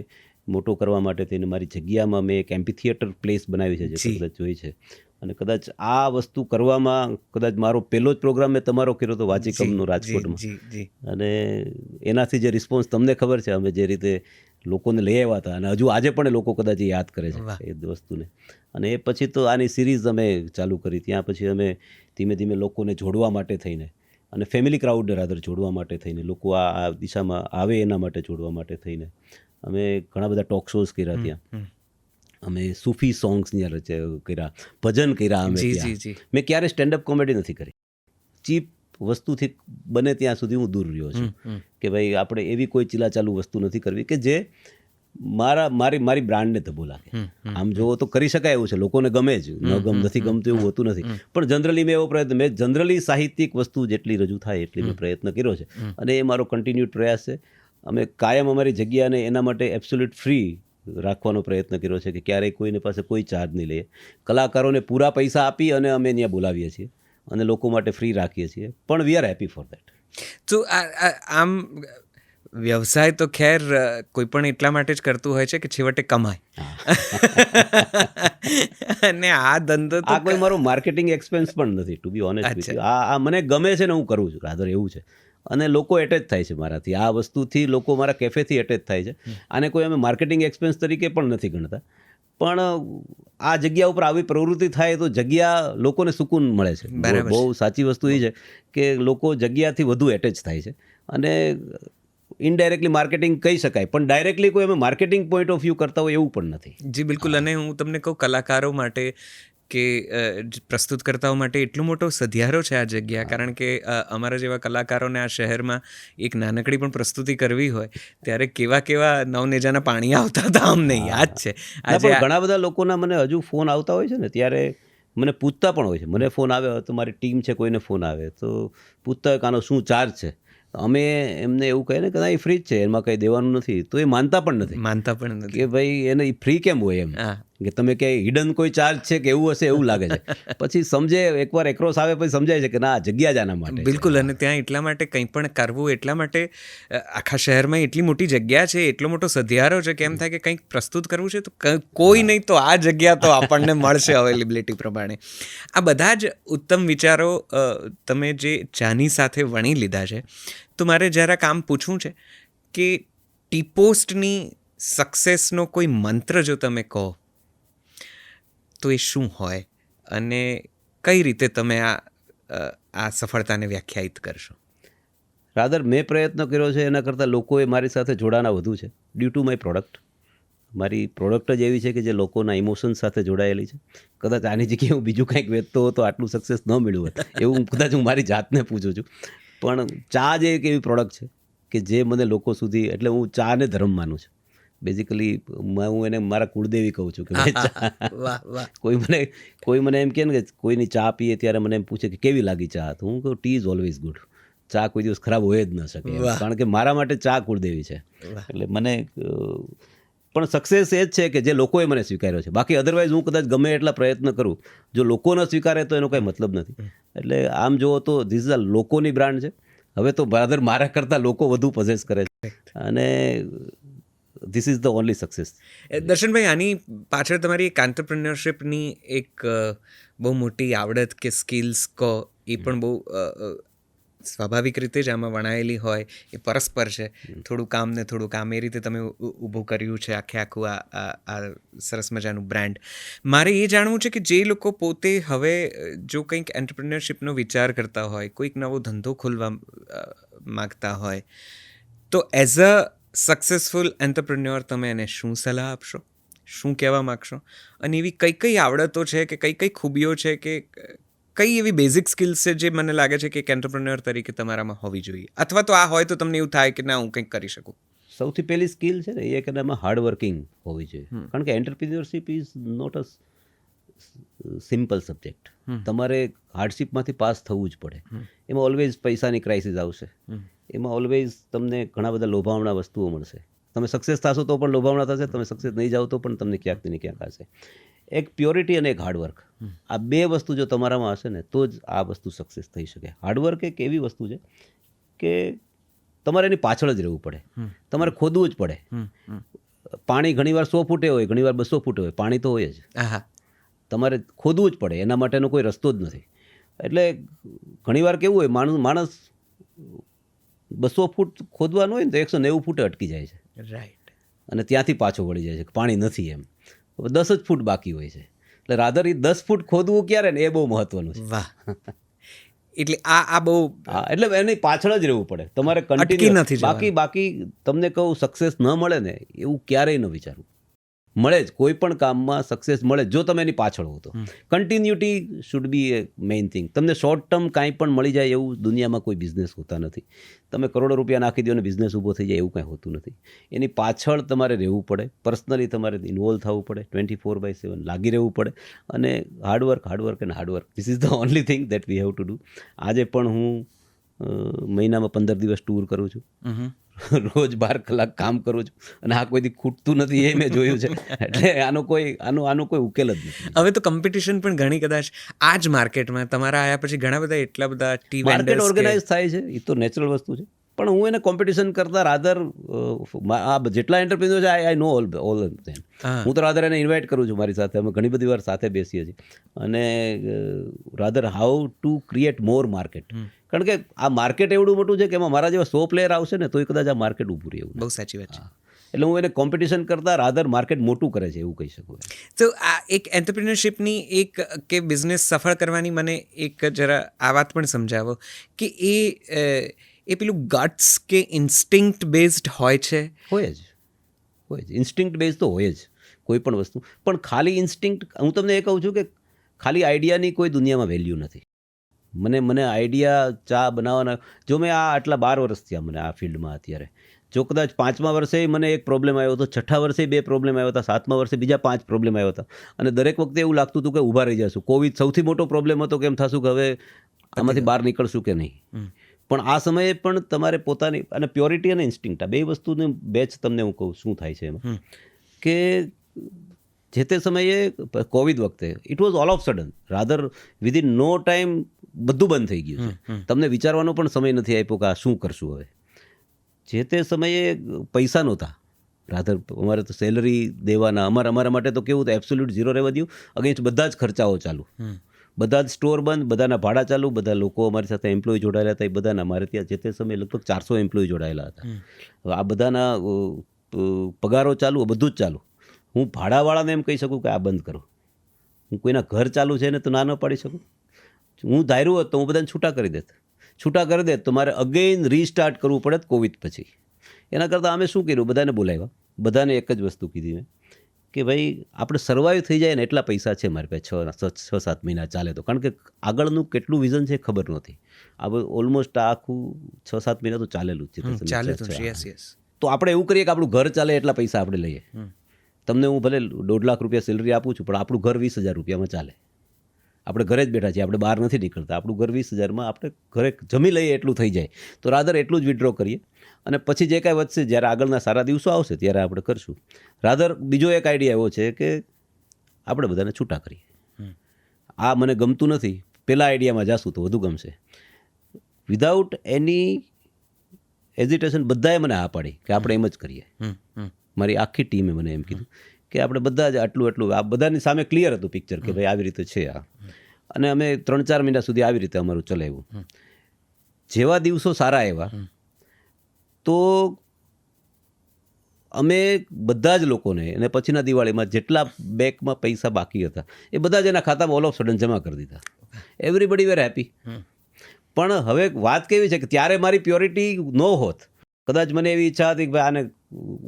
મોટો કરવા માટે થઈને મારી જગ્યામાં મેં એક એમ્પી થિયેટર પ્લેસ બનાવી છે, જે કદાચ જોઈ છે. અને કદાચ આ વસ્તુ કરવામાં કદાચ મારો પહેલો જ પ્રોગ્રામ મેં તમારો કર્યો હતો વાચિકમનો રાજકોટમાં. અને એનાથી જે રિસ્પોન્સ તમને ખબર છે, અમે જે રીતે લોકોને લઈ આવ્યા હતા, અને હજુ આજે પણ લોકો કદાચ યાદ કરે છે એ વસ્તુને. અને એ પછી તો આની સિરીઝ અમે ચાલુ કરી. ત્યાં પછી અમે ધીમે ધીમે લોકોને જોડવા માટે થઈને, અને ફેમિલી ક્રાઉડને રાધર જોડવા માટે થઈને, લોકો આ દિશામાં આવે એના માટે જોડવા માટે થઈને અમે ઘણા બધા ટોક શોઝ કર્યા. ત્યાં અમે સૂફી સોંગ્સ કર્યા, ભજન કર્યા. અમે મેં ક્યારે સ્ટેન્ડઅપ કોમેડી નથી કરી. ચીપ વસ્તુથી બને ત્યાં સુધી હું દૂર રહ્યો છું કે ભાઈ આપણે એવી કોઈ ચીલાચાલુ વસ્તુ નથી કરવી કે જે મારી બ્રાન્ડને ધબ્બો લાગે. આમ જોવો તો કરી શકાય એવું છે, લોકોને ગમે જ, નથી ગમતું એવું હોતું નથી. પણ જનરલી મેં એવો પ્રયત્ન, મેં જનરલી સાહિત્યિક વસ્તુ જેટલી રજૂ થાય એટલી મેં પ્રયત્ન કર્યો છે, અને એ મારો કન્ટિન્યુડ પ્રયાસ છે. અમે કાયમ અમારી જગ્યાને એના માટે એબ્સોલ્યુટ ફ્રી રાખવાનો પ્રયત્ન કર્યો છે કે ક્યારેય કોઈને પાસે કોઈ ચાર્જ નહીં લઈએ. કલાકારોને પૂરા પૈસા આપી અને અમે ત્યાં બોલાવીએ છીએ અને લોકો માટે ફ્રી રાખીએ છીએ, પણ we are happy for that. તો આમ વ્યવસાય તો ખેર કોઈ પણ એટલા માટે જ કરતું હોય છે કે છેવટે કમાય. અને આ ધંધો તો કોઈ મારો માર્કેટિંગ એક્સપેન્સ પણ નથી, ટુ બી ઓનેસ્ટ. આ મને ગમે છે ને હું કરું છું, રાધર એવું છે. અને લોકો એટેચ થાય છે મારાથી, આ વસ્તુથી લોકો મારા કેફેથી એટેચ થાય છે. આને કોઈ અમે માર્કેટિંગ એક્સપેન્સ તરીકે પણ નથી ગણતા, પણ આ જગ્યા ઉપર આવી પ્રવૃત્તિ થાય તો જગ્યા લોકોને સુકૂન મળે છે. બહુ સાચી વસ્તુ એ છે કે લોકો જગ્યાથી વધુ એટેચ થાય છે. અને ઇનડાયરેક્ટલી માર્કેટિંગ કહી શકાય, પણ ડાયરેક્ટલી કોઈ અમે માર્કેટિંગ પોઈન્ટ ઓફ વ્યૂ કરતા હોય એવું પણ નથી. જી બિલકુલ. અને હું તમને કહું, કલાકારો માટે કે પ્રસ્તુતકર્તાઓ માટે એટલો મોટો સધિયારો છે આ જગ્યા. કારણ કે અમારા જેવા કલાકારોને આ શહેરમાં એક નાનકડી પણ પ્રસ્તુતિ કરવી હોય ત્યારે કેવા નવનેજાના પાણી આવતા હતા, અમને યાદ છે. આજે ઘણા બધા લોકોના મને હજુ ફોન આવતા હોય છે ને, ત્યારે મને પૂછતા પણ હોય છે. મને ફોન આવ્યો તો મારી ટીમ છે, કોઈને ફોન આવે તો પૂછતા હોય કે આનો શું ચાર્જ છે. અમે એમને એવું કહીએ ને કે એ ફ્રી જ છે, એમાં કંઈ દેવાનું નથી, તો એ માનતા પણ નથી કે ભાઈ એને ફ્રી કેમ હોય, એમ કે તમે ક્યાંય હિડન કોઈ ચાર્જ છે કે એવું હશે એવું લાગે છે. પછી સમજે, એકવાર એક્રોસ આવે પછી સમજાય છે કે ના, જગ્યા જ આના માટે. બિલકુલ. અને ત્યાં એટલા માટે કંઈ પણ કરવું, એટલા માટે આખા શહેરમાં એટલી મોટી જગ્યા છે, એટલો મોટો સધિયારો છે કે એમ થાય કે કંઈક પ્રસ્તુત કરવું છે તો કોઈ નહીં તો આ જગ્યા તો આપણને મળશે અવેલેબિલિટી પ્રમાણે. આ બધા જ ઉત્તમ વિચારો તમે જે ચાની સાથે વણી લીધા છે, તો મારે જરા કામ પૂછવું છે કે ટી પોસ્ટની સક્સેસનો કોઈ મંત્ર જો તમે કહો તો એ શું હોય, અને કઈ રીતે તમે આ સફળતાને વ્યાખ્યાયિત કરશો? રાધર મેં પ્રયત્ન કર્યો છે એના કરતાં લોકોએ મારી સાથે જોડાના વધુ છે, ડ્યુ ટુ માય પ્રોડક્ટ. મારી પ્રોડક્ટ જ એવી છે કે જે લોકોના ઇમોશન્સ સાથે જોડાયેલી છે. કદાચ આની જગ્યાએ હું બીજું કંઈક વેચતો હોત તો આટલું સક્સેસ ન મળ્યું હોત, એવું કદાચ હું મારી જાતને પૂછું છું. પણ ચા જ એક એવી પ્રોડક્ટ છે કે જે મને લોકો સુધી, એટલે હું ચાને ધર્મ માનું છું. બેઝિકલી હું એને મારા કુળદેવી કહું છું કે ભાઈ ચા. વાહ વાહ. કોઈ મને એમ કહે ને કે કોઈની ચા પીએ ત્યારે મને એમ પૂછે કે કેવી લાગી ચા, તો હું કહું ટી ઇઝ ઓલવેઝ ગુડ. ચા કોઈ દિવસ ખરાબ હોય જ ન શકે એમ. વાહ. કારણ કે મારા માટે ચા કુળદેવી છે. વાહ. એટલે મને પણ સક્સેસ એ જ છે કે જે લોકોએ મને સ્વીકાર્યો છે. બાકી અધરવાઇઝ હું કદાચ ગમે એટલા પ્રયત્ન કરું, જો લોકો ન સ્વીકારે તો એનો કંઈ મતલબ નથી. એટલે આમ જુઓ તો ધીસ ઇઝ અ લોકોની બ્રાન્ડ છે. હવે તો બ્રાધર મારા કરતાં લોકો વધુ પોઝેસ કરે છે, અને this is the only success. દર્શનભાઈ, આની પાછળ તમારી એક એન્ટરપ્રિન્યોરશિપની એક બહુ મોટી આવડત કે સ્કિલ્સ કહો, એ પણ બહુ સ્વાભાવિક રીતે જ આમાં વણાયેલી હોય, એ પરસ્પર છે. થોડું કામ ને થોડું કામ, એ રીતે તમે ઊભું કર્યું છે આખું આ સરસ મજાનું બ્રાન્ડ. મારે એ જાણવું છે કે જે લોકો પોતે હવે જો કંઈક એન્ટરપ્રિન્યોરશિપનો વિચાર કરતા હોય, કોઈક નવો ધંધો ખોલવા માગતા હોય, તો એઝ અ સક્સેસફુલ એન્ટરપ્રિન્યોર તમે એને શું સલાહ આપશો, શું કહેવા માગશો? અને એવી કઈ આવડતો છે કે કઈ ખૂબીઓ છે કે કઈ એવી બેઝિક સ્કિલ્સ છે જે મને લાગે છે કે એક એન્ટરપ્રિન્યોર તરીકે તમારામાં હોવી જોઈએ, અથવા તો આ હોય તો તમને એવું થાય કે ના, હું કંઈક કરી શકું? સૌથી પહેલી સ્કિલ છે ને એ કે એમાં હાર્ડવર્કિંગ હોવી જોઈએ. કારણ કે entrepreneurship is not a simple subject. તમારે હાર્ડશિપમાંથી પાસ થવું જ પડે. એમાં ઓલવેઝ પૈસાની ક્રાઇસિસ આવશે, એમાં ઓલવેઝ તમને ઘણા બધા લોભાવણા વસ્તુઓ મળશે. તમે સક્સેસ થશો તો પણ લોભાવણા થશે, તમે સક્સેસ નહીં જાઓ તો પણ તમને ક્યાંક ને ક્યાંક હશે. એક પ્યોરિટી અને એક હાર્ડવર્ક, આ બે વસ્તુ જો તમારામાં હશે ને તો જ આ વસ્તુ સક્સેસ થઈ શકે. હાર્ડવર્ક એક એવી વસ્તુ છે કે તમારે એની પાછળ જ રહેવું પડે, તમારે ખોદવું જ પડે. પાણી ઘણીવાર 100 ફૂટે હોય, ઘણીવાર 200 ફૂટે હોય, પાણી તો હોય જ. તમારે ખોદવું જ પડે, એના માટેનો કોઈ રસ્તો જ નથી. એટલે ઘણીવાર કેવું હોય, માણસ 200 ફૂટ ખોદવાનું હોય ને તો 190 ફૂટે અટકી જાય છે. રાઈટ. અને ત્યાંથી પાછો વળી જાય છે કે પાણી નથી એમ. 10 જ ફૂટ બાકી હોય છે. એટલે રાધર એ 10 ફૂટ ખોદવું ક્યારે ને એ બહુ મહત્વનું છે. વાહ. એટલે આ બહુ, એટલે એની પાછળ જ રહેવું પડે તમારે, અટકી કન્ટિન્યુ નથી જવાનું. બાકી તમને કહું સક્સેસ ન મળે ને એવું ક્યારેય ન વિચારવું. મળે જ, કોઈ પણ કામમાં સક્સેસ મળે જો તમે એની પાછળ હો તો. Continuity should be A main thing. તમને શોર્ટ ટર્મ કાંઈ પણ મળી જાય એવું દુનિયામાં કોઈ બિઝનેસ હોતા નથી. તમે કરોડો રૂપિયા નાખી દો અને બિઝનેસ ઊભો થઈ જાય એવું કાંઈ હોતું નથી. એની પાછળ તમારે રહેવું પડે, પર્સનલી તમારે ઇન્વોલ્વ થવું પડે, 24/7 લાગી રહેવું પડે, અને hard work and hard work, this is the only thing that we have to do. આજે પણ હું મહિનામાં 15 દિવસ ટૂર કરું છું, રોજ 12 કલાક કામ કરું છું, અને આ કોઈથી ખૂટતું નથી એ મેં જોયું છે. એટલે આનો કોઈ ઉકેલ જ નથી. હવે તો કોમ્પિટિશન પણ ઘણી, કદાચ આ જ માર્કેટમાં તમારા આયા પછી ઘણા બધા એટલા બધા ટી માર્કેટ વેન્ડર્સ ઓર્ગેનાઇઝ થાય છે, એ તો નેચરલ વસ્તુ છે. પણ હું એને કોમ્પિટિશન કરતાં રાધર આ જેટલા એન્ટરપ્રિન્યોર છે આઈ નો ઓલ ધેમ. હું તો રાધર એને ઇન્વાઇટ કરું છું મારી સાથે. અમે ઘણી બધી વાર સાથે બેસીએ છીએ, અને rather how to create more market. કારણ કે આ માર્કેટ એવડું મોટું છે કે એમાં મારા જેવા 100 પ્લેયર આવશે ને તો એ કદાચ આ માર્કેટ ઊભું રહે એવું. બહુ સાચી વાત છે. એટલે હું એને કોમ્પિટિશન કરતાં રાધર માર્કેટ મોટું કરે છે એવું કહી શકું. તો આ એક એન્ટરપ્રિન્યોરશિપની એક કે બિઝનેસ સફળ કરવાની મને એક જરા આ વાત પણ સમજાવો કે એ પેલું ગટ્સ કે ઇન્સ્ટિંક્ટ બેઝડ હોય છે? હોય જ. ઇન્સ્ટિંક્ટ બેઝ તો હોય જ કોઈ પણ વસ્તુ. પણ ખાલી ઇન્સ્ટિંક્ટ, હું તમને એ કહું છું કે ખાલી આઈડિયાની કોઈ દુનિયામાં વેલ્યુ નથી. મને આઈડિયા ચા બનાવવાના, જો મેં આટલા 12 વર્ષ થયા મને આ ફિલ્ડમાં અત્યારે, જો કદાચ 5મા વર્ષે મને એક પ્રોબ્લેમ આવ્યો હતો, 6થા વર્ષે 2 પ્રોબ્લેમ આવ્યા હતા, 7મા વર્ષે બીજા 5 પ્રોબ્લેમ આવ્યા હતા, અને દરેક વખતે એવું લાગતું હતું કે ઊભા રહી જશું. કોવિડ સૌથી મોટો પ્રોબ્લેમ હતો કે એમ થશું કે હવે આમાંથી બહાર નીકળશું કે નહીં. પણ આ સમયે પણ તમારે પોતાની, અને પ્યોરિટી અને ઇન્સ્ટિંક્ટ, આ બે વસ્તુને બેચ તમને હું કહું શું થાય છે એમાં, કે જે તે સમયે કોવિડ વખતે it was all of sudden, rather within no time બધું બંધ થઈ ગયું છે. તમને વિચારવાનો પણ સમય નથી આપ્યો કે આ શું કરશું હવે. જે તે સમયે પૈસા નહોતા રાધર, અમારે તો સેલરી દેવાના, અમારા માટે તો કેવું હતું, એબ્સોલ્યુટ ઝીરો રહેવા દઉં, અગેન્સ્ટ બધા જ ખર્ચાઓ ચાલુ, બધા જ સ્ટોર બંધ, બધાના ભાડા ચાલુ, બધા લોકો અમારી સાથે એમ્પ્લોય જોડાયેલા હતા, એ બધાના, અમારે ત્યાં જે તે સમયે લગભગ 400 એમ્પ્લોય જોડાયેલા હતા. આ બધાના પગારો ચાલુ, બધું જ ચાલુ. હું ભાડાવાળાને એમ કહી શકું કે આ બંધ કરો. હું કોઈના ઘર ચાલુ છે ને તો ના ન પાડી શકું. હું ધાર્યું હોત તો હું બધાને છૂટા કરી દેત તો મારે અગેઇન રીસ્ટાર્ટ કરવું પડે કોવિડ પછી. એના કરતાં અમે શું કર્યું, બધાને બોલાવ્યા, બધાને એક જ વસ્તુ કીધી મેં કે ભાઈ આપણે સર્વાઈવ થઈ જાય ને એટલા પૈસા છે મારી પાસે 6-7 મહિના ચાલે તો, કારણ કે આગળનું કેટલું વિઝન છે ખબર નહોતી. આ ઓલમોસ્ટ આખું 6-7 મહિના તો ચાલેલું જ છે. ચાલે તો યસ. તો આપણે એવું કરીએ કે આપણું ઘર ચાલે એટલા પૈસા આપણે લઈએ. તમને હું ભલે 1.5 લાખ રૂપિયા સેલરી આપું છું, પણ આપણું ઘર 20,000 રૂપિયામાં ચાલે. આપણે ઘરે જ બેઠા છીએ, આપણે બહાર નથી નીકળતા. આપણું ઘર 20,000માં આપણે ઘરે જમી લઈએ એટલું થઈ જાય. તો રાધર એટલું જ વિડ્રો કરીએ, અને પછી જે કાંઈ વધશે જ્યારે આગળના સારા દિવસો આવશે ત્યારે આપણે કરશું. રાધર બીજો એક આઈડિયા એવો છે કે આપણે બધાને છૂટા કરીએ. આ મને ગમતું નથી, પહેલાં આઈડિયામાં જાશું તો વધુ ગમશે. વિધાઉટ એની હેઝિટેશન બધાએ મને હા પાડી કે આપણે એમ જ કરીએ. મારી આખી ટીમે મને એમ કીધું કે આપણે બધા જ આટલું આ બધાની સામે ક્લિયર હતું પિક્ચર કે ભાઈ આવી રીતે છે આ. અને અમે 3-4 મહિના સુધી આવી રીતે અમારું ચલાવ્યું. જેવા દિવસો સારા આવ્યા તો અમે બધા જ લોકોને, અને પછીના દિવાળીમાં જેટલા બેંકમાં પૈસા બાકી હતા એ બધા જ એના ખાતામાં ઓલ ઓફ સડન જમા કરી દીધા. એવરીબડી વેર હેપી. પણ હવે વાત કેવી છે કે ત્યારે મારી પ્યોરિટી ન હોત, કદાચ મને એવી ઈચ્છા હતી કે ભાઈ આને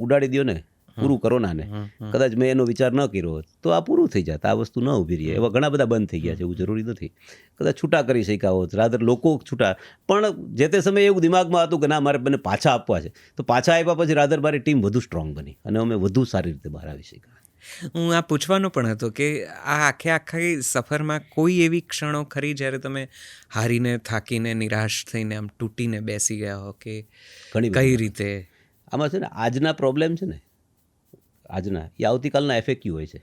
ઉડાડી દો ને, પૂરું કરો નાને, કદાચ મેં એનો વિચાર ન કર્યો હોત તો આ પૂરું થઈ જાત, આ વસ્તુ ન ઊભી રહી. એવા ઘણા બધા બંધ થઈ ગયા છે, એવું જરૂરી નથી. કદાચ છૂટા કરી શક્યા હોત, રાધર લોકો છૂટા. પણ જે તે સમયે એવું દિમાગમાં હતું કે ના મારે મને પાછા આપવા છે, તો પાછા આપ્યા પછી રાધર મારી ટીમ વધુ સ્ટ્રોંગ બની અને અમે વધુ સારી રીતે બહાર આવી શક્યા. હું આ પૂછવાનો પણ હતો કે આ આખી સફરમાં કોઈ એવી ક્ષણો ખરી જ્યારે તમે હારીને, થાકીને, નિરાશ થઈને આમ તૂટીને બેસી ગયા હો કે કઈ રીતે? આમાં છે ને આજના પ્રોબ્લેમ છે ને, આજના એ આવતીકાલના એફએક્યુ હોય છે,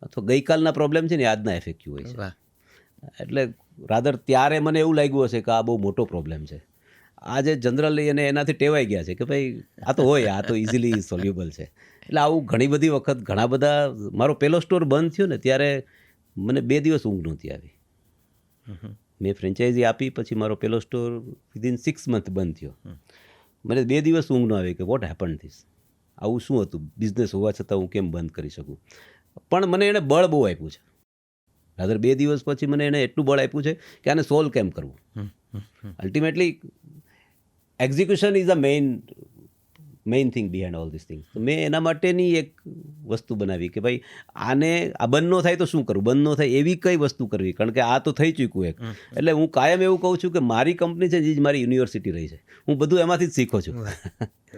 અથવા ગઈકાલના પ્રોબ્લેમ છે ને એ આજના એફએક્યુ હોય છે. એટલે રાધર ત્યારે મને એવું લાગ્યું હશે કે આ બહુ મોટો પ્રોબ્લેમ છે. આજે જનરલી એને એનાથી ટેવાઈ ગયા છે કે ભાઈ આ તો હોય, આ તો ઇઝીલી સોલ્યુબલ છે. એટલે આવું ઘણી બધી વખત ઘણા બધા, મારો પહેલો સ્ટોર બંધ થયો ને ત્યારે મને 2 દિવસ ઊંઘ નહોતી આવી. મેં ફ્રેન્ચાઇઝી આપી પછી મારો પહેલો સ્ટોર વિધિન 6 મંથ બંધ થયો. મને 2 દિવસ ઊંઘ ન આવી કે વોટ હેપન ધીસ, આવું શું હતું, બિઝનેસ હોવા છતાં હું કેમ બંધ કરી શકું. પણ મને એણે બળ બહુ આપ્યું છે. રાધર 2 દિવસ પછી મને એણે એટલું બળ આપ્યું છે કે આને સોલ્વ કેમ કરવું. Ultimately execution is a main thing behind all this things. તો મેં એના માટેની એક વસ્તુ બનાવી કે ભાઈ આને આ બંધ ન થાય તો શું કરવું, બંધ ન થાય એવી કઈ વસ્તુ કરવી, કારણ કે આ તો થઈ ચૂક્યું એક. એટલે હું કાયમ એવું કહું છું કે મારી કંપની છે જે મારી યુનિવર્સિટી રહી છે, હું બધું એમાંથી જ શીખો છું.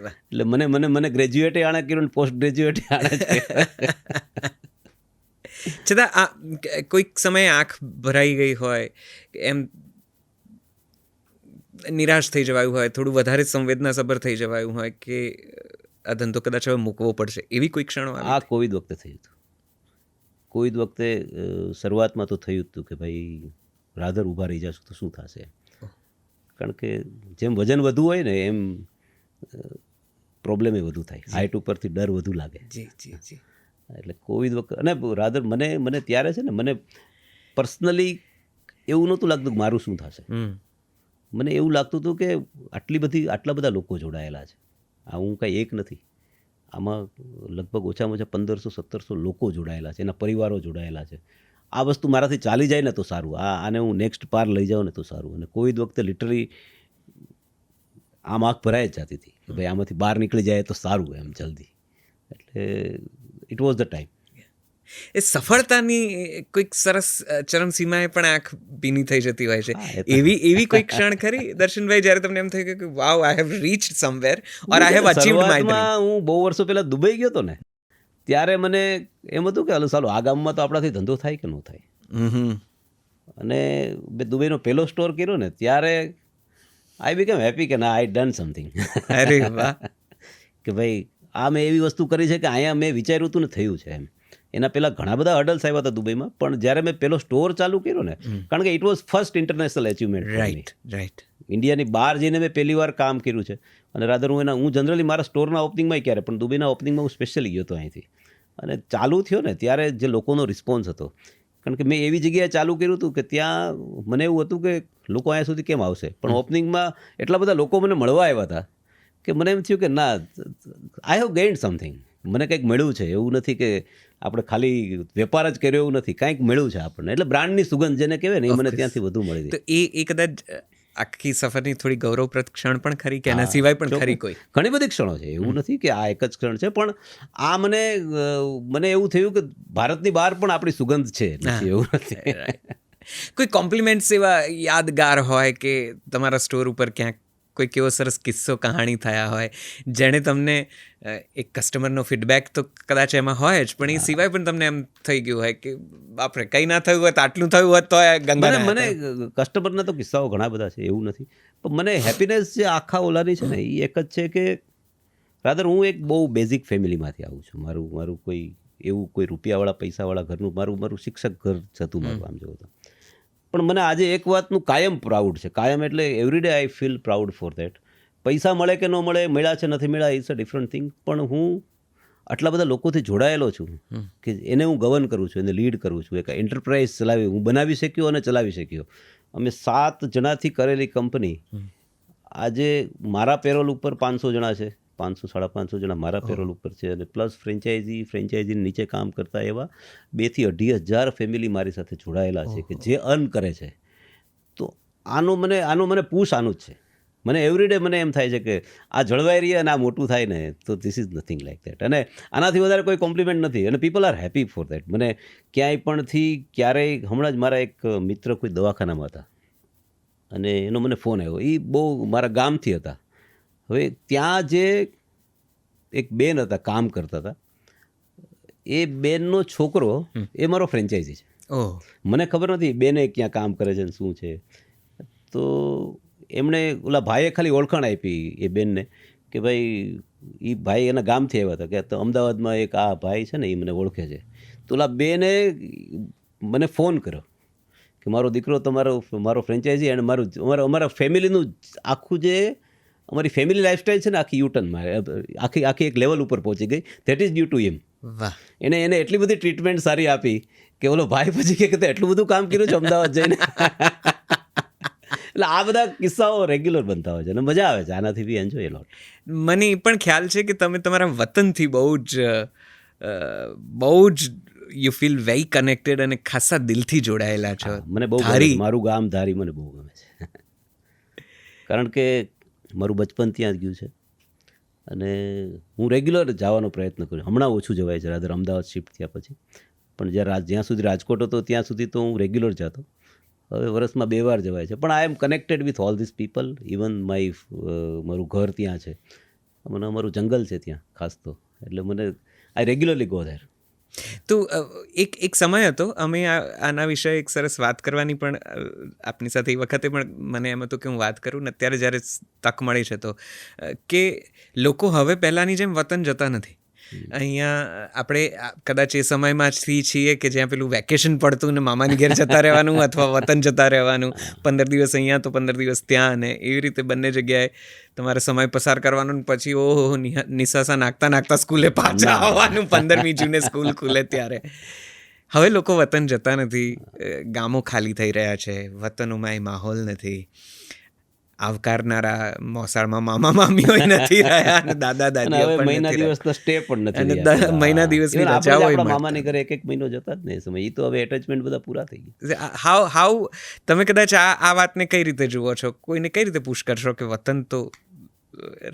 એટલે મને ગ્રેજ્યુએટે આણે કર્યું, પોસ્ટ ગ્રેજ્યુએટે આણે છે. છતાં આ કોઈક સમયે આંખ ભરાઈ ગઈ હોય, એમ નિરાશ થઈ જવાયું હોય, થોડું વધારે સંવેદનાસભર થઈ જવાયું હોય કે આ ધંધો કદાચ હવે મૂકવો પડશે, એવી કોઈ ક્ષણો? આ કોવિડ વખતે થયું હતું. કોવિડ વખતે શરૂઆતમાં તો થયું હતું કે ભાઈ રાધર ઊભા રહી જશું તો શું થશે. કારણ કે જેમ વજન વધુ હોય ને એમ પ્રોબ્લેમ વધુ થાય, હાઇટ ઉપરથી ડર વધુ લાગે. એટલે કોવિડ વખતે, અને રાધર મને ત્યારે છે ને મને પર્સનલી એવું નહોતું લાગતું કે મારું શું થશે. મને એવું લાગતું હતું કે આટલા બધા લોકો જોડાયેલા છે. આ હું કાંઈ એક નથી, આમાં લગભગ ઓછામાં ઓછા 1500-1700 લોકો જોડાયેલા છે, એના પરિવારો જોડાયેલા છે. આ વસ્તુ મારાથી ચાલી જાય ને તો સારું, આને હું નેક્સ્ટ પાર લઈ જાઉં ને તો સારું. અને કોવિડ વખતે લિટરલી આમ આંખ ભરાઈ જ જતી હતી કે ભાઈ આમાંથી બહાર નીકળી જાય તો સારું એમ જલ્દી. એટલે ઇટ વોઝ ધ ટાઈમ. એ સફળતાની કોઈક સરસ ચરમસીમાએ પણ આંખ ભીની થઈ જતી હોય છે. એવી કોઈ ક્ષણ ખરી દર્શનભાઈ જ્યારે તમને એમ થયું કે wow, I have reached somewhere or I have achieved my dream? હું બહુ વર્ષો પહેલાં દુબઈ ગયો હતો ને, ત્યારે મને એમ હતું કે હાલો ચાલો આ ગામમાં તો આપણાથી ધંધો થાય કે ન થાય. અને મેં દુબઈનો પહેલો સ્ટોર કર્યો ને ત્યારે આઈ બીકેમ હેપી કે ના, આઈ ડન સમથિંગ. અરે વાહ. કે ભાઈ આ મેં એવી વસ્તુ કરી છે કે અહીંયા મેં વિચાર્યું હતું ને થયું છે એમ. એના પહેલાં ઘણા બધા હર્ડલ્સ આવ્યા હતા દુબઈમાં, પણ જ્યારે મેં પહેલો સ્ટોર ચાલુ કર્યો ને, કારણ કે it was first international achievement. Right. ઇન્ડિયાની બહાર જઈને મેં પહેલી વાર કામ કર્યું છે. અને રાધર હું જનરલી મારા સ્ટોરના ઓપનિંગમાં ક્યારે, પણ દુબઈના ઓપનિંગમાં હું સ્પેશિયલી ગયો હતો અહીંથી. અને ચાલુ થયો ને ત્યારે જે લોકોનો રિસ્પોન્સ હતો, કારણ કે મેં એવી જગ્યાએ ચાલુ કર્યું હતું કે ત્યાં મને એવું હતું કે લોકો અહીંયા સુધી કેમ આવશે, પણ ઓપનિંગમાં એટલા બધા લોકો મને મળવા આવ્યા હતા કે મને એમ થયું કે ના, આઈ હેવ ગેઇન્ડ સમથિંગ. મને કંઈક મળ્યું છે, એવું નથી કે આપણે ખાલી વેપાર જ કર્યો, એવું નથી, કાંઈક મળ્યું છે આપણને. એટલે બ્રાન્ડની સુગંધ જેને કહેવાય ને એ મને ત્યાંથી વધુ મળી. તો એ કદાચ આખી સફરની થોડી ગૌરવપ્રદ ક્ષણ પણ ખરી કે એના સિવાય પણ ખરી કોઈ? ઘણી બધી ક્ષણો છે, એવું નથી કે આ એક જ ક્ષણ છે, પણ આ મને એવું થયું કે ભારતની બહાર પણ આપણી સુગંધ છે, નથી એવું નથી. કોઈ કોમ્પ્લિમેન્ટ્સ એવા યાદગાર હોય કે તમારા સ્ટોર ઉપર ક્યાંક કોઈક એવો સરસ કિસ્સો કહાણી થયા હોય જેણે તમને એક કસ્ટમરનો ફીડબેક તો કદાચ એમાં હોય જ, પણ એ સિવાય પણ તમને એમ થઈ ગયું હોય કે બાપરે કંઈ ના થયું હોત, આટલું થયું હોત તો ગંગા મને કસ્ટમરના તો કિસ્સાઓ ઘણા બધા છે, એવું નથી, પણ મને હેપીનેસ જે આખા ઓલાની છે ને એ એક જ છે કે રાધર હું એક બહુ બેઝિક ફેમિલીમાંથી આવું છું. મારું કોઈ એવું કોઈ રૂપિયાવાળા પૈસાવાળા ઘરનું મારું શિક્ષક ઘર જતું મારું આમ જોવું તો. પણ મને આજે એક વાતનું કાયમ પ્રાઉડ છે, કાયમ એટલે every day I feel proud for that. પૈસા મળે કે ન મળે, મળ્યા છે નથી મળ્યા, ઇટ્સ અ ડિફરન્ટ થિંગ, પણ હું આટલા બધા લોકોથી જોડાયેલો છું કે એને હું ગવર્ન કરું છું, એને લીડ કરું છું, એક એન્ટરપ્રાઇઝ ચલાવી હું બનાવી શક્યો અને ચલાવી શક્યો. અમે 7 જણાથી કરેલી કંપની આજે મારા પેરોલ ઉપર 500 જણા છે, 500-550 જણા મારા પેરોલ ઉપર છે, અને પ્લસ ફ્રેન્ચાઇઝી નીચે કામ કરતા એવા 2,000 થી 2,500 ફેમિલી મારી સાથે જોડાયેલા છે કે જે અર્ન કરે છે. તો આનો મને પુશ આનું જ છે. મને એવરીડે મને એમ થાય છે કે આ જળવાઈ રહી અને આ મોટું થાય ને તો this is nothing like that, અને આનાથી વધારે કોઈ કોમ્પ્લિમેન્ટ નથી, અને people are happy for that. મને ક્યાંય પણથી ક્યારેય, હમણાં જ મારા એક મિત્ર કોઈ દવાખાનામાં હતા અને એનો મને ફોન આવ્યો, એ બહુ મારા ગામથી હતા. હવે ત્યાં જે એક બેન હતા કામ કરતા હતા, એ બેનનો છોકરો એ મારો ફ્રેન્ચાઇઝી છે. મને ખબર નથી બેને ક્યાં કામ કરે છે ને શું છે. તો એમણે ઓલા ભાઈએ ખાલી ઓળખાણ આપી એ બેનને કે ભાઈ એ ભાઈ એના ગામથી આવ્યા હતા, કે તો અમદાવાદમાં એક આ ભાઈ છે ને એ મને ઓળખે છે. તો ઓલા બેને મને ફોન કર્યો કે મારો દીકરો મારો ફ્રેન્ચાઇઝી અને અમારા ફેમિલીનું આખું જે અમારી ફેમિલી લાઈફસ્ટાઈલ છે ને આખી યુટર્ન આખી એક લેવલ ઉપર પહોંચી ગઈ. That is due to him. એને એટલી બધી ટ્રીટમેન્ટ સારી આપી કે ઓલો ભાઈ પછી કે એટલું બધું કામ કર્યું છે અમદાવાદ જઈને. એટલે આ બધા કિસ્સાઓ રેગ્યુલર બનતા હોય છે અને મજા આવે છે, આનાથી બી એન્જોય લોટ. મને એ પણ ખ્યાલ છે કે તમે તમારા વતનથી બહુ જ યુ ફીલ વેરી કનેક્ટેડ અને ખાસા દિલથી જોડાયેલા છો. મને બહુ મારું ગામ ધારી મને બહુ ગમે છે, કારણ કે મારું બચપન ત્યાં જ ગયું છે અને હું રેગ્યુલર જવાનો પ્રયત્ન કરું. હમણાં ઓછું જવાય છે, રાધર અમદાવાદ શિફ્ટ થયા પછી, પણ જ્યાં સુધી રાજકોટ હતો ત્યાં સુધી તો હું રેગ્યુલર જતો. હવે વર્ષમાં 2 વાર જવાય છે, પણ I am connected with all this people. Even મારું ઘર ત્યાં છે, અમારું જંગલ છે ત્યાં ખાસ તો, એટલે મને આઈ રેગ્યુલરલી ગો ધેર. તો એક સમય હતો, અમે આના વિશે એક સરસ વાત કરવાની પણ આપની સાથે એ વખતે પણ મને એમ હતું કે હું વાત કરું ને અત્યારે જ્યારે તક મળી છે તો, કે લોકો હવે પહેલાંની જેમ વતન જતા નથી. અહીંયા આપણે કદાચ એ સમયમાંથી છીએ કે જ્યાં પેલું વેકેશન પડતું ને મામાની ઘેર જતા રહેવાનું અથવા વતન જતા રહેવાનું, 15 દિવસ અહીંયા તો 15 દિવસ ત્યાં, અને એવી રીતે બંને જગ્યાએ તમારે સમય પસાર કરવાનો, પછી ઓહો નિસાસા નાખતા સ્કૂલે પાછા આવવાનું, 15મી જૂને સ્કૂલ ખુલે ત્યારે. હવે લોકો વતન જતા નથી, ગામો ખાલી થઈ રહ્યા છે, વતનોમાં એ માહોલ નથી, આવકારનારા મોસાળમાં મામા મામીઓ નથી રહ્યા અને દાદા દાદીઓ પણ મહિના નથી દિવસનો સ્ટે પણ નથી, અને મહિના દિવસની રજાઓ આપણા મામાની ઘરે એક મહિનો જતા જ નહીં સમય. એ તો હવે એટેચમેન્ટ બધા પૂરા થઈ ગયા. હાઉ તમે કદાચ આ વાતને કઈ રીતે જુઓ છો? કોઈને કઈ રીતે પુશ કરશો કે વતન તો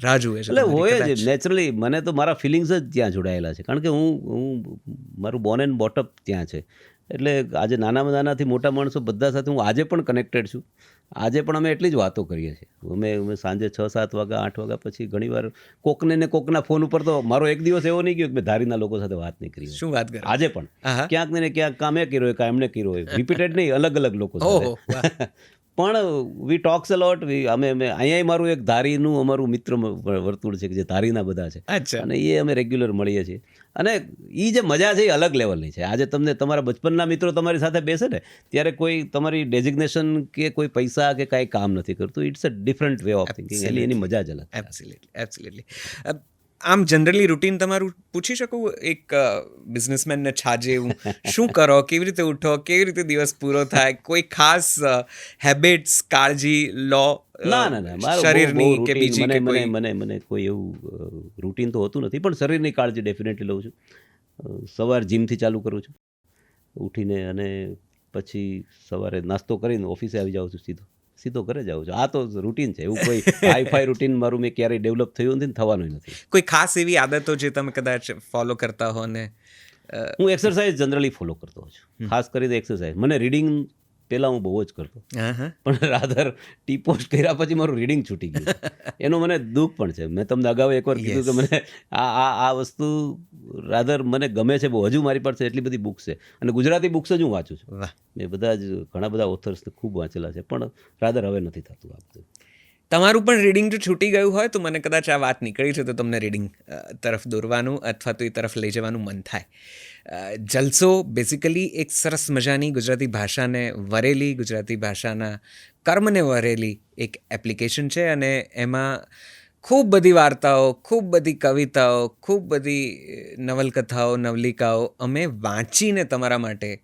રાહ જુએ છે? એટલે હોય જ નેચરલી. મને તો મારા ફિલિંગ્સ જ ત્યાં જોડાયેલા છે, કારણ કે હું મારું બોર્ન એન્ડ બોટઅપ ત્યાં છે. એટલે આજે નાનાથી મોટા માણસો બધા સાથે હું આજે પણ કનેક્ટેડ છું. આજે પણ અમે એટલી જ વાતો કરીએ છીએ. અમે સાંજે 6-7 વાગ્યા 8 વાગ્યા પછી ઘણીવાર કોકના ફોન ઉપર તો મારો એક દિવસ એવો નહીં ગયો કે મેં ધારીના લોકો સાથે વાત નહીં કરી. શું વાત કરો? આજે પણ ક્યાંક ને ક્યાંક કામે કર્યો હોય, કાં એમને કર્યો હોય, રિપીટેડ નહીં, અલગ લોકો સાથે. પણ વી ટોક્સ અ લોટ. અમે અહીંયા મારું એક ધારીનું અમારું મિત્ર વર્તુળ છે કે જે ધારીના બધા છે, અને એ અમે રેગ્યુલર મળીએ છીએ. અને એ જે મજા છે એ અલગ લેવલની છે. આજે તમને તમારા બચપનના મિત્રો તમારી સાથે બેસે ને ત્યારે કોઈ તમારી ડેઝિગ્નેશન કે કોઈ પૈસા કે કાંઈ કામ નથી કરતું. It's a different way of thinking. એટલે એની મજા જ અલગ. એબ્સોલ્યુટલી. આમ જનરલી રૂટીન તમારું પૂછી શકું? એક બિઝનેસમેનને છાજે શું કરો, કેવી રીતે ઉઠો, કેવી રીતે દિવસ પૂરો થાય, કોઈ ખાસ હેબિટ્સ, કાળજી લો શરીરની કે બીજી? મને કોઈ એવું રૂટીન તો હોતું નથી, પણ શરીરની કાળજી ડેફિનેટલી લઉં છું. સવાર જીમથી ચાલુ કરું છું ઉઠીને, અને પછી સવારે નાસ્તો કરીને ઓફિસે આવી જાઉં છું સીધો. સીધો ઘરે જાઉં છું. આ તો રૂટીન છે, એવું કોઈ હાઈફાઈ રૂટીન મારું મેં ક્યારેય ડેવલપ થયું નથી ને થવાનું નથી. કોઈ ખાસ એવી આદતો જે તમે કદાચ ફોલો કરતા હો ને હું એક્સરસાઇઝ જનરલી ફોલો કરતો હોઉં છું, ખાસ કરીને એક્સરસાઇઝ. મને રીડિંગ પહેલાં હું બહુ જ કરતો, પણ રાધર ટી પોસ્ટ કર્યા પછી મારું રીડિંગ છૂટી ગયું. એનું મને દુઃખ પણ છે. મેં તમને અગાઉ એકવાર કીધું કે મને આ વસ્તુ રાધર મને ગમે છે બહુ. હજુ મારી પાસે એટલી બધી બુક્સ છે અને ગુજરાતી બુક્સ જ હું વાંચું છું. મેં ઘણા બધા ઓથર્સને ખૂબ વાંચેલા છે, પણ રાધર હવે નથી થતું આ બધું. તમારું પણ રીડિંગ જો છૂટી ગયું હોય તો મને કદાચ આ વાત નીકળી છે તો તમને રીડિંગ તરફ દોરવાનું અથવા તો એ તરફ લઈ જવાનું મન થાય. જલસો બેઝિકલી એક સરસ મજાની ગુજરાતી ભાષાને વરેલી, ગુજરાતી ભાષાના કર્મને વરેલી એક એપ્લિકેશન છે અને એમાં ખૂબ બધી વાર્તાઓ, ખૂબ બધી કવિતાઓ, ખૂબ બધી નવલકથાઓ, નવલિકાઓ અમે વાંચીને તમારા માટે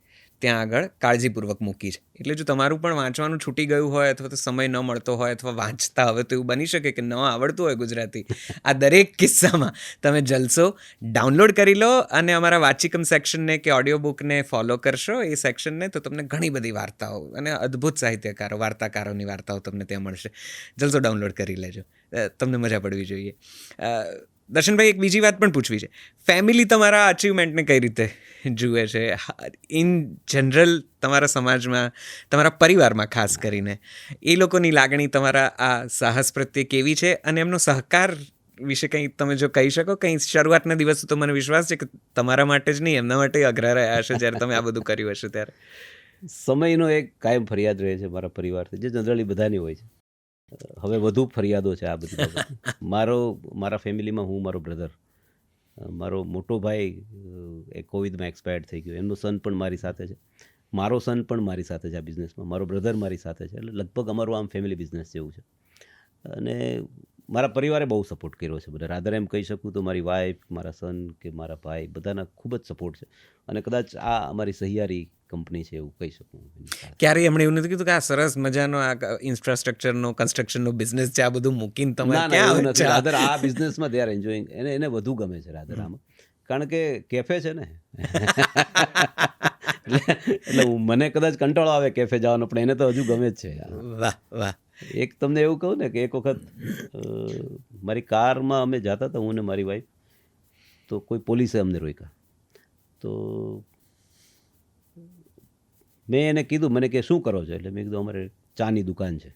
ત્યાં આગળ કાળજીપૂર્વક મૂકી છે. એટલે જો તમારું પણ વાંચવાનું છૂટી ગયું હોય અથવા તો સમય ન મળતો હોય અથવા વાંચતા હવે તો એવું બની શકે કે ન આવડતું હોય ગુજરાતી, આ દરેક કિસ્સામાં તમે જલસો ડાઉનલોડ કરી લો અને અમારા વાચિકમ સેક્શનને કે ઓડિયો બુકને ફોલો કરશો એ સેક્શનને, તો તમને ઘણી બધી વાર્તાઓ અને અદ્ભુત સાહિત્યકારો, વાર્તાકારોની વાર્તાઓ તમને ત્યાં મળશે. જલસો ડાઉનલોડ કરી લેજો, તમને મજા પડવી જોઈએ. દર્શનભાઈ, એક બીજી વાત પણ પૂછવી છે. ફેમિલી તમારા અચીવમેન્ટને કઈ રીતે જુએ છે? ઇન જનરલ તમારા સમાજમાં, તમારા પરિવારમાં ખાસ કરીને એ લોકોની લાગણી તમારા આ સાહસ પ્રત્યે કેવી છે અને એમનો સહકાર વિશે કંઈ તમે જો કહી શકો? કંઈ શરૂઆતના દિવસો તો મને વિશ્વાસ છે કે તમારા માટે જ નહીં, એમના માટે અઘરા રહ્યા હશે જ્યારે તમે આ બધું કર્યું હશે ત્યારે. સમયનો એક કાયમ ફરિયાદ રહે છે મારા પરિવારથી, જે જનરલી બધાની હોય છે. હવે વધુ ફરિયાદો છે આ બધી બાબત. મારા ફેમિલીમાં હું, મારો બ્રધર, મારો મોટો ભાઈ એ કોવિડમાં એક્સપાયર્ડ થઈ ગયો. એમનો સન પણ મારી સાથે છે, મારો સન પણ મારી સાથે છે આ બિઝનેસમાં, મારો બ્રધર મારી સાથે છે. એટલે લગભગ અમારું આમ ફેમિલી બિઝનેસ જેવું છે. અને મારા પરિવારે બહુ સપોર્ટ કર્યો છે બધા. રાધર એમ કહી શકું તો મારી વાઈફ, મારા સન કે મારા ભાઈ, બધાના ખૂબ જ સપોર્ટ છે. અને કદાચ આ અમારી સહિયારી કંપની છે એવું કહી શકું. ક્યારેય એમણે એવું નથી કીધું કે આ સરસ મજાનો આ ઇન્ફ્રાસ્ટ્રક્ચરનો, કન્સ્ટ્રક્શનનો બિઝનેસ છે, આ બધું મૂકીને તમે ક્યાં નથી? રાધર આ બિઝનેસમાં દે આર એન્જોયિંગ. એને વધુ ગમે છે રાધર આમાં, કારણ કે કેફે છે ને. એટલે મને કદાચ કંટાળો આવે કેફે જવાનો, પણ એને તો હજુ ગમે જ છે. વાહ વાહ. એક તમને એવું કહું ને કે એક વખત મારી કારમાં અમે જતા હતા, હું ને મારી વાઈફ, તો કોઈ પોલીસે અમને રોક્યા. તો મેં એને કીધું, મને કે શું કરો છો? એટલે મેં કીધું અમારે ચાની દુકાન છે.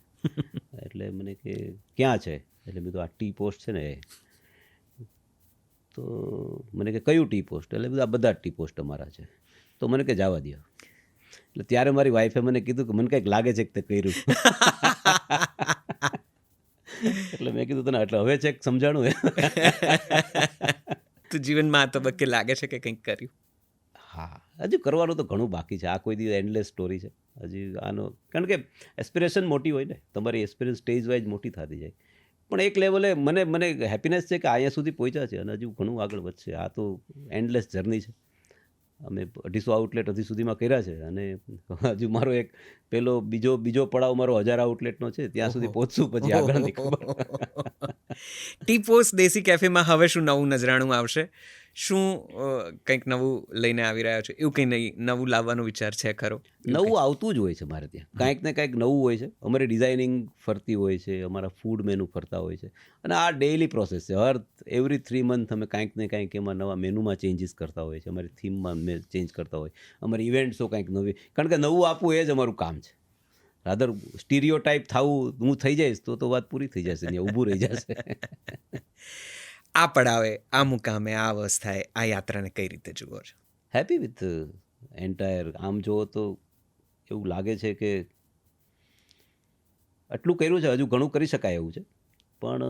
એટલે મને કે ક્યાં છે? એટલે મેં કીધું આ ટી પોસ્ટ છે ને એ. તો મને કે કયું ટી પોસ્ટ? એટલે બધું આ બધા ટી પોસ્ટ અમારા છે. તો મને કે જવા દો. એટલે ત્યારે મારી વાઈફે મને કીધું કે મને કંઈક લાગે છે કે તે કર્યું. એટલે મેં કીધું તને એટલે હવે છે સમજાણું. તો જીવનમાં આ તબક્કે લાગે છે કે કંઈક કર્યું? હા, હજુ કરવાનું તો ઘણું બાકી છે. આ કોઈ દિવસ એન્ડલેસ સ્ટોરી છે હજી આનો, કારણ કે એસ્પિરેશન મોટી હોય ને, તમારી એસ્પિરેશન સ્ટેજ વાઇઝ મોટી થતી જાય. પણ એક લેવલે મને હેપીનેસ છે કે અહીંયા સુધી પહોંચ્યા છે અને હજુ ઘણું આગળ વધશે. આ તો એન્ડલેસ જર્ની છે. અમે 250 આઉટલેટ હજી સુધીમાં કર્યા છે અને હજુ મારો એક બીજો પડાવ મારો 1000 આઉટલેટનો છે. ત્યાં સુધી પહોંચશું, પછી આગળની ખબર. ટી પોસ્ટ દેશી કેફેમાં હવે શું નવું નજરાણું આવશે? શું કંઈક નવું લઈને આવી રહ્યા છો? એવું કંઈ નવું લાવવાનો વિચાર છે ખરો? નવું આવતું જ હોય છે મારે ત્યાં, કાંઈક ને કાંઈક નવું હોય છે. અમારી ડિઝાઇનિંગ ફરતી હોય છે, અમારા ફૂડ મેનુ ફરતા હોય છે અને આ ડેઇલી પ્રોસેસ છે. એવરી 3 મંથ અમે કાંઈક ને કાંઈક એમાં નવા મેનુમાં ચેન્જીસ કરતા હોય છે, અમારી થીમમાં ચેન્જ કરતા હોય, અમારી ઇવેન્ટ્સો કાંઈક નવી, કારણ કે નવું આપવું એ જ અમારું કામ છે. રાધર સ્ટીરિયો ટાઈપ થવું હું થઈ જઈશ તો વાત પૂરી થઈ જશે, ત્યાં ઊભું રહી જશે. આ પડાવે, આ મુકામે, આ અવસ્થાએ આ યાત્રાને કઈ રીતે જુઓ છો? Happy with entire. આમ જુઓ તો એવું લાગે છે કે આટલું કર્યું છે, હજુ ઘણું કરી શકાય એવું છે, પણ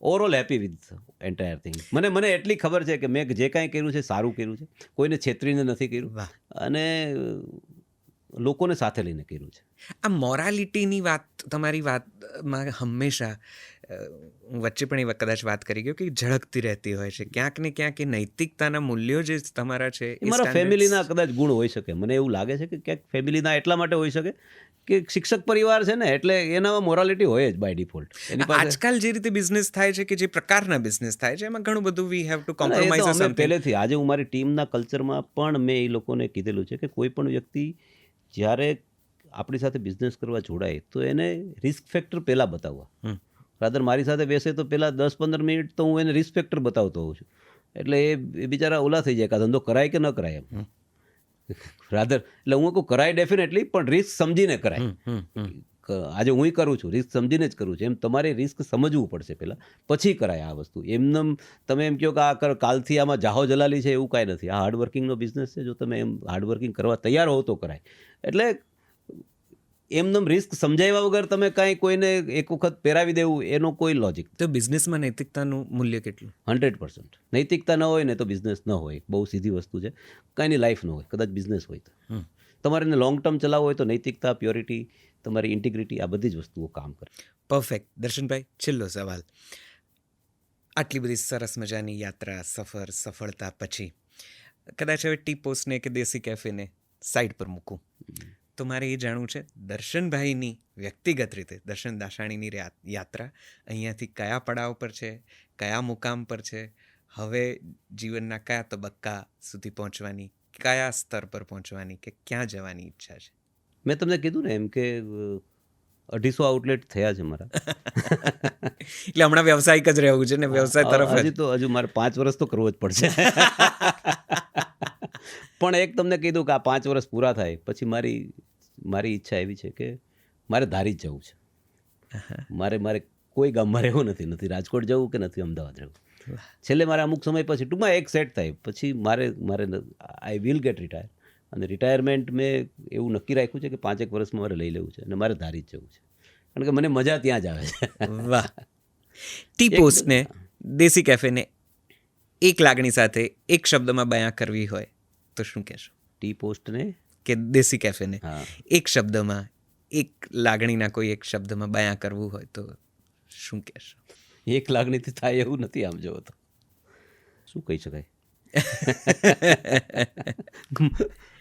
overall happy with entire thing. મને એટલી ખબર છે કે મેં જે કાંઈ કર્યું છે સારું કર્યું છે, કોઈને છેતરીને નથી કર્યું અને લોકોને સાથે લઈને કર્યું છે. આ મોરાલિટીની વાત તમારી વાતમાં હંમેશા હું વચ્ચે પણ એ કદાચ વાત કરી ગયો કે ઝળકતી રહેતી હોય છે. ક્યાંક ને ક્યાંક એ નૈતિકતાના મૂલ્યો જે તમારા છે એ મારા ફેમિલીના કદાચ ગુણ હોઈ શકે. મને એવું લાગે છે કે ક્યાંક ફેમિલીના એટલા માટે હોઈ શકે કે શિક્ષક પરિવાર છે ને, એટલે એનામાં મોરાલિટી હોય જ બાય ડિફોલ્ટ. આજકાલ જે રીતે બિઝનેસ થાય છે, કે જે પ્રકારના બિઝનેસ થાય છે, એમાં ઘણું બધું વી હેવ ટુ કોમ્પ્રોમાઇઝ. પહેલેથી આજે હું મારી ટીમના કલ્ચરમાં પણ મેં એ લોકોને કીધેલું છે કે કોઈ પણ વ્યક્તિ જ્યારે આપણી સાથે બિઝનેસ કરવા જોડાય તો એને રિસ્ક ફેક્ટર પહેલાં બતાવવા. હમ. રાધર મારી સાથે બેસે તો પહેલાં 10-15 મિનિટ તો હું એને રિસ્ક ફેક્ટર બતાવતો હોઉં છું. એટલે એ બિચારા ઓલા થઈ જાય કે આ ધંધો કરાય કે ન કરાય એમ. રાધર એટલે હું કહું કરાય ડેફિનેટલી, પણ રિસ્ક સમજીને કરાય. આજે હું કરું છું રિસ્ક સમજીને જ કરું છું, એમ તમારે રિસ્ક સમજવું પડશે પહેલાં, પછી કરાય આ વસ્તુ. એમને તમે એમ કહો કે આ કાલથી આમાં જાહો જલાલી છે એવું કાંઈ નથી. આ હાર્ડવર્કિંગનો બિઝનેસ છે. જો તમે એમ હાર્ડવર્કિંગ કરવા તૈયાર હો તો કરાય. એટલે એમને રિસ્ક સમજાવ્યા વગર તમે કાંઈ કોઈને એક વખત પહેરાવી દેવું એનો કોઈ લોજિક. તો બિઝનેસમાં નૈતિકતાનું મૂલ્ય કેટલું? 100%. નૈતિકતા ન હોય ને તો બિઝનેસ ન હોય. બહુ સીધી વસ્તુ છે. કાંઈની લાઈફ ન હોય, કદાચ બિઝનેસ હોય તો. તમારે એને લોંગ ટર્મ ચલાવવો હોય તો નૈતિકતા, પ્યોરિટી, તમારી ઇન્ટિગ્રિટી, આ બધી જ વસ્તુઓ કામ કરે. પરફેક્ટ. દર્શનભાઈ, છેલ્લો સવાલ. આટલી બધી સરસ મજાની યાત્રા, સફર, સફળતા પછી કદાચ હવે ટી પોસ્ટને કે દેશી કેફેને સાઈડ પર મૂકું તો મારે એ જાણવું છે, દર્શનભાઈની વ્યક્તિગત રીતે દર્શન દાસાણીની યાત્રા અહીંયાથી કયા પડાવ પર છે, કયા મુકામ પર છે, હવે જીવનના કયા તબક્કા સુધી પહોંચવાની, કયા સ્તર પર પહોંચવાની, કે ક્યાં જવાની ઈચ્છા છે? મેં તમને કીધું ને એમ કે 250 આઉટલેટ થયા છે મારા. એટલે હમણાં વ્યવસાયિક જ રહેવું છે ને, વ્યવસાય તરફ હજુ મારે 5 વર્ષ તો કરવો જ પડશે. પણ એક તમને કીધું કે આ 5 વર્ષ પૂરા થાય પછી મારી ઈચ્છા એવી છે કે મારે ધારી જ જવું છે. મારે કોઈ ગામમાં રહેવું નથી રાજકોટ જવું કે નથી અમદાવાદ રહેવું. છેલ્લે મારે અમુક સમય પછી ટૂંકમાં એક સેટ થાય પછી મારે આઈ વિલ ગેટ રિટાયર. અને રિટાયરમેન્ટ મેં એવું નક્કી રાખ્યું છે કે 5 વર્ષમાં મારે લઈ લેવું છે અને મારે ધારી જ જવું છે, કારણ કે મને મજા ત્યાં જ આવે છે. વાહ. ટી પોસ્ટને, દેશી કેફેને એક લાગણી સાથે એક શબ્દમાં બયાન કરવી હોય તો શું કહેશો? ટી પોસ્ટને કે દેશી કેફેને એક શબ્દમાં, એક લાગણીના કોઈ એક શબ્દમાં બયાન કરવું હોય તો શું કહેશો? એક લાગણીથી થાય એવું નથી. આમ જોવો તો શું કહી શકાય.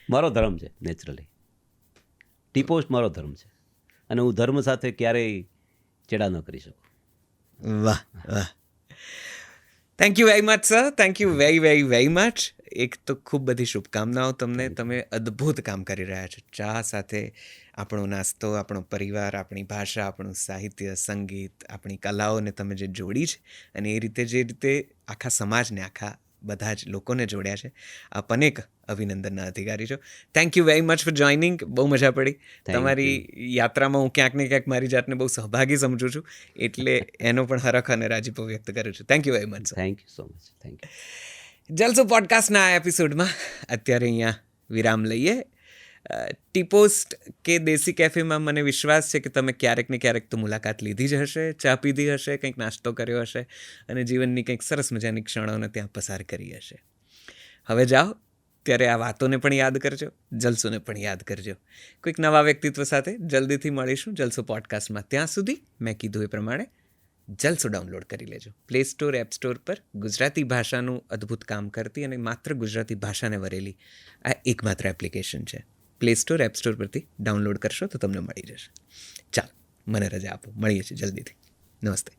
મારો ધર્મ છે નેચરલી. ટી પોસ્ટ મારો ધર્મ છે અને હું ધર્મ સાથે ક્યારેય ચેડા ન કરી શકું. વાહ વાહ. Thank you very much sir. Thank you very very very much. એક તો ખૂબ બધી શુભકામનાઓ તમને. તમે અદ્ભુત કામ કરી રહ્યા છો. ચા સાથે આપણો નાસ્તો, આપણો પરિવાર, આપણી ભાષા, આપણું સાહિત્ય, સંગીત, આપણી કલાઓને તમે જે જોડી છે અને એ રીતે જે રીતે આખા સમાજને, આખા બધા જ લોકોને જોડ્યા છે, આપ અનેક અભિનંદનના અધિકારી છો. Thank you very much for joining. બહુ મજા પડી તમારી યાત્રામાં. હું ક્યાંક ને ક્યાંક મારી જાતને બહુ સહભાગી સમજું છું, એટલે એનો પણ હરખ અને રાજીપો વ્યક્ત કરું છું. Thank you very much. Thank you so much. Thank you. જલસો પોડકાસ્ટના આ એપિસોડમાં અત્યારે અહીંયા વિરામ લઈએ. ટી પોસ્ટ કે દેશી કેફેમાં મને વિશ્વાસ છે કે તમે ક્યારેક ને ક્યારેક તો મુલાકાત લીધી જ હશે, ચા પીધી હશે, કંઈક નાસ્તો કર્યો હશે અને જીવનની કંઈક સરસ મજાની ક્ષણોને ત્યાં પસાર કરી હશે. હવે જાઓ ત્યારે આ વાતોને પણ યાદ કરજો, જલસોને પણ યાદ કરજો. કોઈક નવા વ્યક્તિત્વ સાથે જલ્દીથી મળીશું જલસો પોડકાસ્ટમાં. ત્યાં સુધી મેં કીધું એ પ્રમાણે જલસો ડાઉનલોડ કરી લેજો. પ્લે સ્ટોર, એપ સ્ટોર પર ગુજરાતી ભાષાનું અદ્ભુત કામ કરતી અને માત્ર ગુજરાતી ભાષાને વરેલી આ એકમાત્ર એપ્લિકેશન છે. પ્લે સ્ટોર, એપ સ્ટોર પરથી ડાઉનલોડ કરશો તો તમને મળી જશે. ચાલો, મને રજા આપો. મળીએ છીએ જલ્દીથી. નમસ્તે.